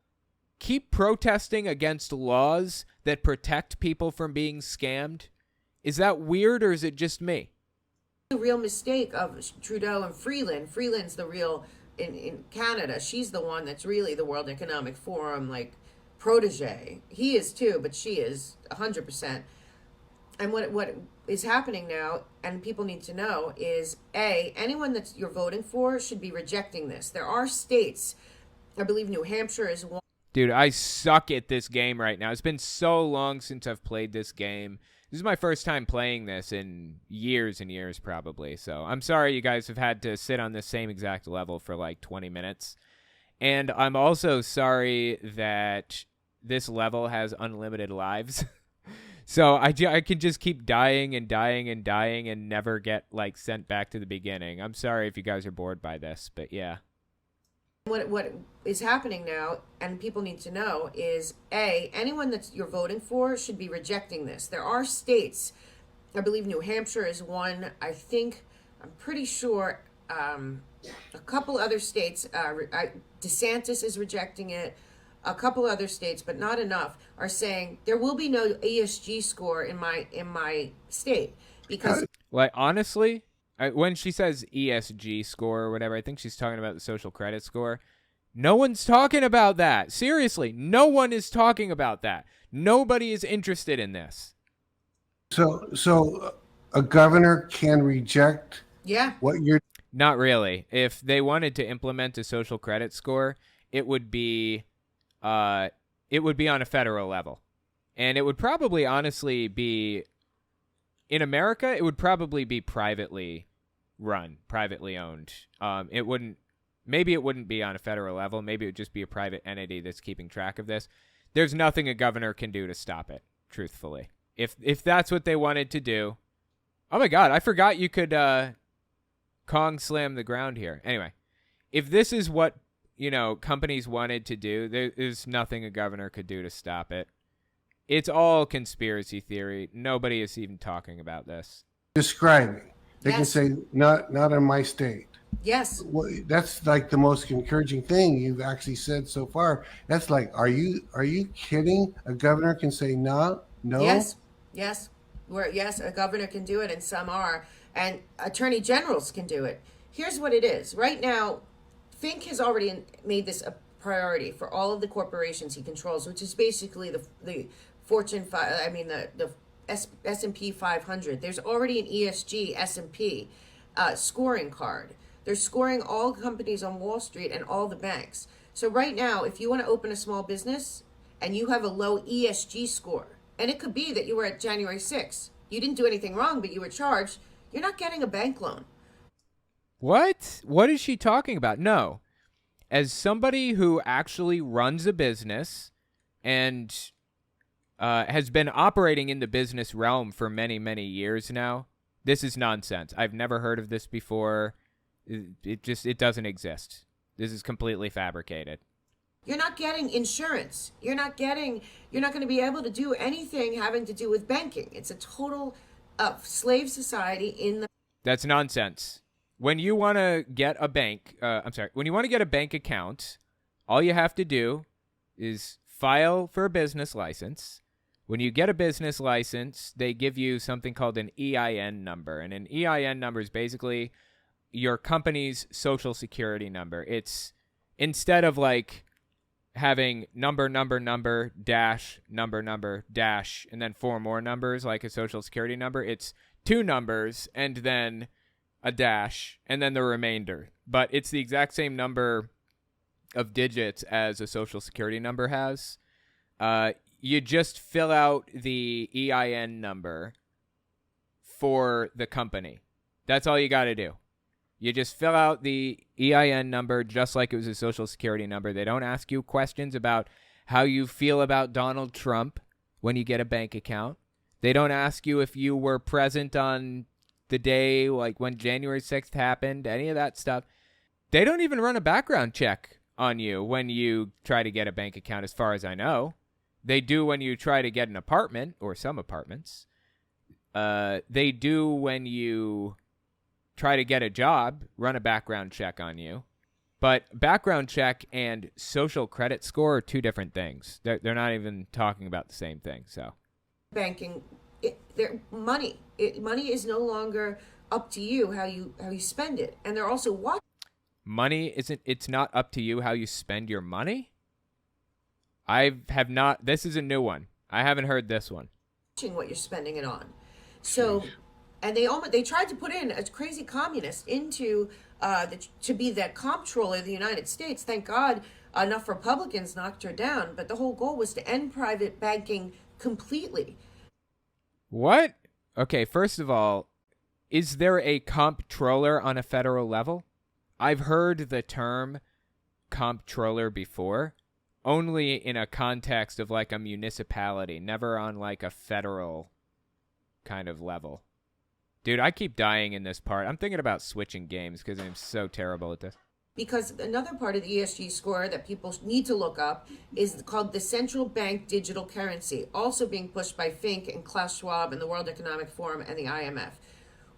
keep protesting against laws that protect people from being scammed? Is that weird, or is it just me? The real mistake of Trudeau and Freeland. Freeland's the real, in Canada, she's the one that's really the World Economic Forum, protege. He is too, but she is 100%. And what is happening now, and people need to know, is anyone that you're voting for should be rejecting this. There are states, I believe New Hampshire is one. Dude, I suck at this game right now. It's been so long since I've played this game. This is my first time playing this in years and years, probably. So I'm sorry you guys have had to sit on the same exact level for 20 minutes. And I'm also sorry that this level has unlimited lives. So I can just keep dying and dying and dying and never get sent back to the beginning. I'm sorry if you guys are bored by this, but yeah. What is happening now, and people need to know, is anyone that you're voting for should be rejecting this. There are states, I believe New Hampshire is one. I'm pretty sure a couple other states, DeSantis is rejecting it. A couple other states, but not enough, are saying there will be no ESG score in my state because honestly, When she says ESG score or whatever, I think she's talking about the social credit score. No one's talking about that. Seriously, no one is talking about that. Nobody is interested in this. So a governor can reject Yeah. what you're. Not really. If they wanted to implement a social credit score, it would be on a federal level. And it would probably honestly be, in America, it would probably be privately run, privately owned. Maybe it wouldn't be on a federal level. Maybe it would just be a private entity that's keeping track of this. There's nothing a governor can do to stop it, truthfully. If that's what they wanted to do. Oh my God, I forgot you could Kong slam the ground here. Anyway, if this is what, companies wanted to do, there's nothing a governor could do to stop it. It's all conspiracy theory. Nobody is even talking about this. Describing. They can Yes. say, not in my state. Yes. Well, that's like the most encouraging thing you've actually said so far. That's like, are you kidding? A governor can say no? Yes. Yes, a governor can do it, and some are, and attorney generals can do it. Here's what it is. Right now, Fink has already made this a priority for all of the corporations he controls, which is basically the Fortune 5. I mean the S&P 500. There's already an ESG S&P scoring card. They're scoring all companies on Wall Street and all the banks. So right now, if you want to open a small business and you have a low ESG score, and it could be that you were at January 6th, you didn't do anything wrong, but you were charged, you're not getting a bank loan. What? What is she talking about? No. As somebody who actually runs a business and has been operating in the business realm for many, many years now, this is nonsense. I've never heard of this before. It doesn't exist. This is completely fabricated. You're not getting insurance. You're not going to be able to do anything having to do with banking. It's a total slave society in the. That's nonsense. When you want to get a when you want to get a bank account, all you have to do is file for a business license. When you get a business license, they give you something called an EIN number. And an EIN number is basically your company's social security number. It's instead of like having number, dash, number, dash, and then 4 more numbers like a social security number, it's 2 numbers and then a dash and then the remainder. But it's the exact same number of digits as a social security number has. You just fill out the EIN number for the company. That's all you got to do. You just fill out the EIN number just like it was a social security number. They don't ask you questions about how you feel about Donald Trump when you get a bank account. They don't ask you if you were present on the day like when January 6th happened, any of that stuff. They don't even run a background check on you when you try to get a bank account, as far as I know. They do when you try to get an apartment, or some apartments. They do when you try to get a job, run a background check on you. But background check and social credit score are 2 different things. They're not even talking about the same thing. So Banking, money is no longer up to you how you spend it, and they're also watching. Money isn't. It's not up to you how you spend your money. I have not. This is a new one. I haven't heard this one. What you're spending it on. So, and they tried to put in a crazy communist into to be the comptroller of the United States. Thank God enough Republicans knocked her down, but the whole goal was to end private banking completely. What? Okay, first of all, is there a comptroller on a federal level? I've heard the term comptroller before, only in a context of like a municipality, never on like a federal kind of level. Dude, I keep dying in this part. I'm thinking about switching games because I'm so terrible at this. Because another part of the ESG score that people need to look up is called the central bank digital currency, also being pushed by Fink and Klaus Schwab and the World Economic Forum and the IMF.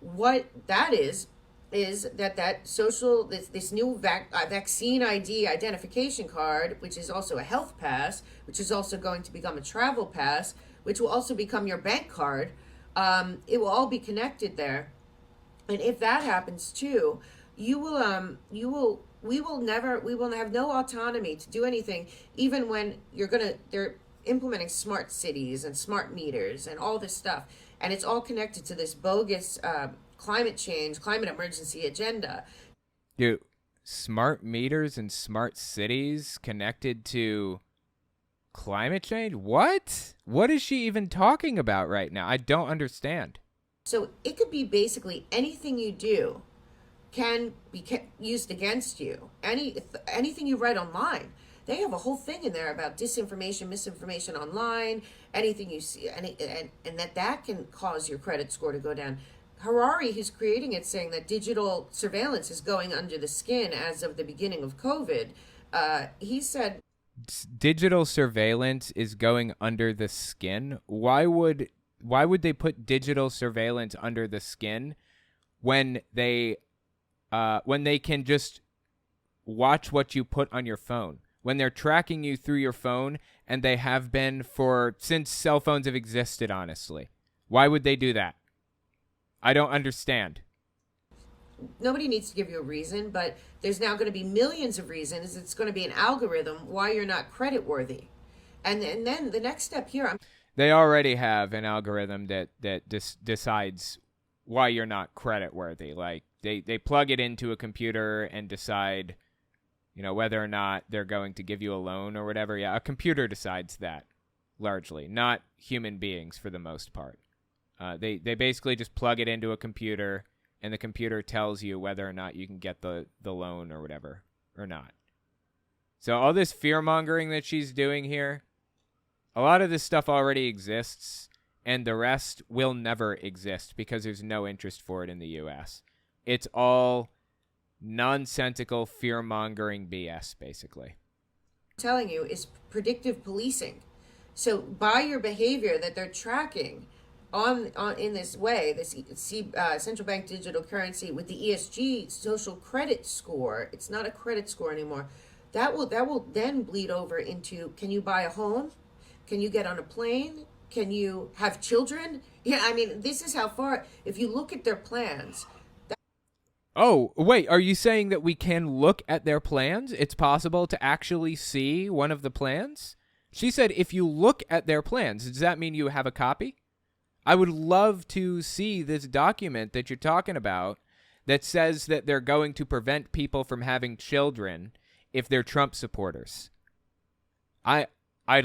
What that is that social this new vaccine ID identification card, which is also a health pass, which is also going to become a travel pass, which will also become your bank card. It will all be connected there. And if that happens too, we will have no autonomy to do anything, even when they're implementing smart cities and smart meters and all this stuff. And it's all connected to this bogus climate emergency agenda. Dude, smart meters and smart cities connected to climate change? What? What is she even talking about right now? I don't understand. So it could be basically anything you do can be used against you. Anything you write online. They have a whole thing in there about disinformation, misinformation online, anything you see, and that can cause your credit score to go down. Harari, who's creating it, saying that digital surveillance is going under the skin as of the beginning of COVID. He said digital surveillance is going under the skin. Why would they put digital surveillance under the skin when they can just watch what you put on your phone? When they're tracking you through your phone, and they have been since cell phones have existed, honestly. Why would they do that? I don't understand. Nobody needs to give you a reason, but there's now going to be millions of reasons. It's going to be an algorithm why you're not creditworthy. And then the next step here, they already have an algorithm that decides why you're not creditworthy. Like they plug it into a computer and decide, whether or not they're going to give you a loan or whatever. Yeah, a computer decides that largely, not human beings for the most part. They basically just plug it into a computer, and the computer tells you whether or not you can get the loan or whatever or not. So all this fear-mongering that she's doing here, a lot of this stuff already exists, and the rest will never exist because there's no interest for it in the U.S. It's all nonsensical fear-mongering BS, basically. telling you is predictive policing. So by your behavior that they're tracking on in this way, this central bank digital currency with the ESG social credit score, it's not a credit score anymore. That will then bleed over into, can you buy a home? Can you get on a plane? Can you have children? Yeah, I mean, this is how far, if you look at their plans. Oh, wait, are you saying that we can look at their plans? It's possible to actually see one of the plans? She said if you look at their plans, does that mean you have a copy? I would love to see this document that you're talking about that says that they're going to prevent people from having children if they're Trump supporters. I'd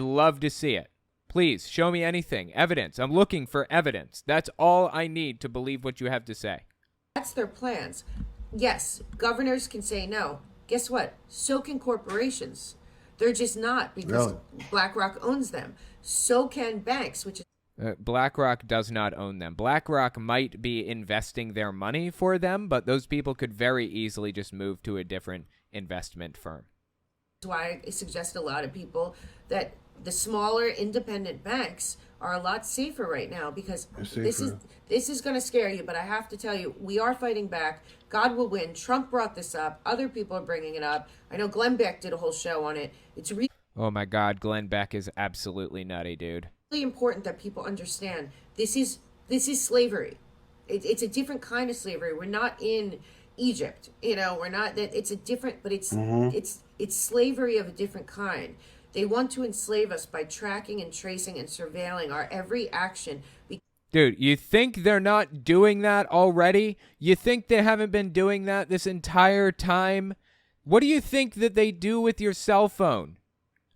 love to see it. Please, show me anything. Evidence. I'm looking for evidence. That's all I need to believe what you have to say. That's their plans. Yes, governors can say no. Guess what? So can corporations. They're just not, because BlackRock owns them. So can banks, which is BlackRock does not own them. BlackRock might be investing their money for them, but those people could very easily just move to a different investment firm. why I suggest to a lot of people that the smaller independent banks are a lot safer right now, because this is going to scare you, but I have to tell you, we are fighting back. God will win. Trump brought this up. Other people are bringing it up. I know Glenn Beck did a whole show on it. It's oh my God, Glenn Beck is absolutely nutty, dude. really important that people understand this is slavery. It's a different kind of slavery. We're not in Egypt, we're not that. It's a different, but it's slavery of a different kind. They want to enslave us by tracking and tracing and surveilling our every action. Dude, you think they're not doing that already? You think they haven't been doing that this entire time? What do you think that they do with your cell phone?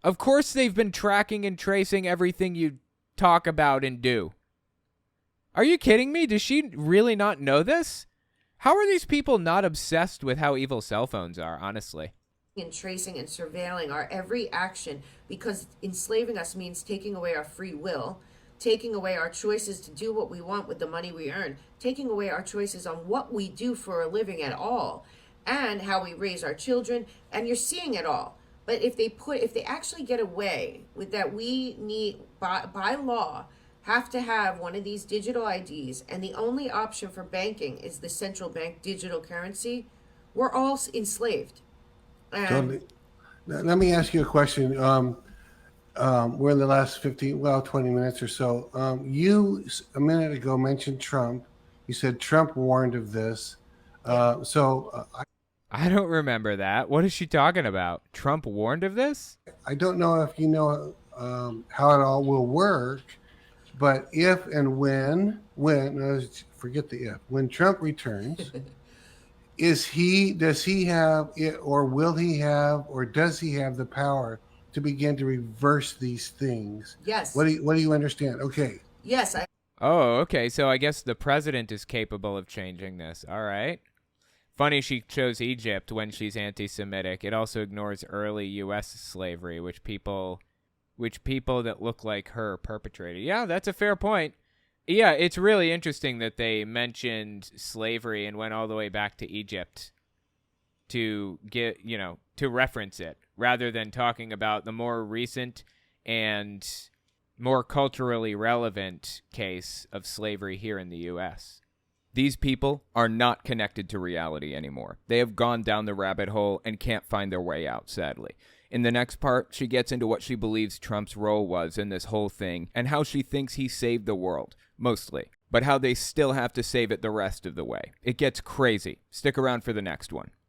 Of course they've been tracking and tracing everything you talk about and do. Are you kidding me? Does she really not know this? How are these people not obsessed with how evil cell phones are, honestly? And tracing and surveilling our every action, because enslaving us means taking away our free will, taking away our choices to do what we want with the money we earn, taking away our choices on what we do for a living at all, and how we raise our children, and you're seeing it all. But if they actually get away with that, we need, by law, have to have one of these digital IDs, and the only option for banking is the central bank digital currency, we're all enslaved. Totally. Let me ask you a question. We're in the last 20 minutes or so. You, a minute ago, mentioned Trump. You said Trump warned of this. I don't remember that. What is she talking about? Trump warned of this? I don't know if you know how it all will work, but if and forget the if, when Trump returns, does he have it, or will he have, or does he have the power to begin to reverse these things? Yes. What do you understand? Okay. Yes. Oh, okay. So I guess the president is capable of changing this. All right. Funny she chose Egypt when she's anti-Semitic. It also ignores early U.S. slavery, which people that look like her perpetrated. Yeah, that's a fair point. Yeah, it's really interesting that they mentioned slavery and went all the way back to Egypt to to reference it, rather than talking about the more recent and more culturally relevant case of slavery here in the U.S. These people are not connected to reality anymore. They have gone down the rabbit hole and can't find their way out, sadly. In the next part, she gets into what she believes Trump's role was in this whole thing and how she thinks he saved the world, mostly, but how they still have to save it the rest of the way. It gets crazy. Stick around for the next one.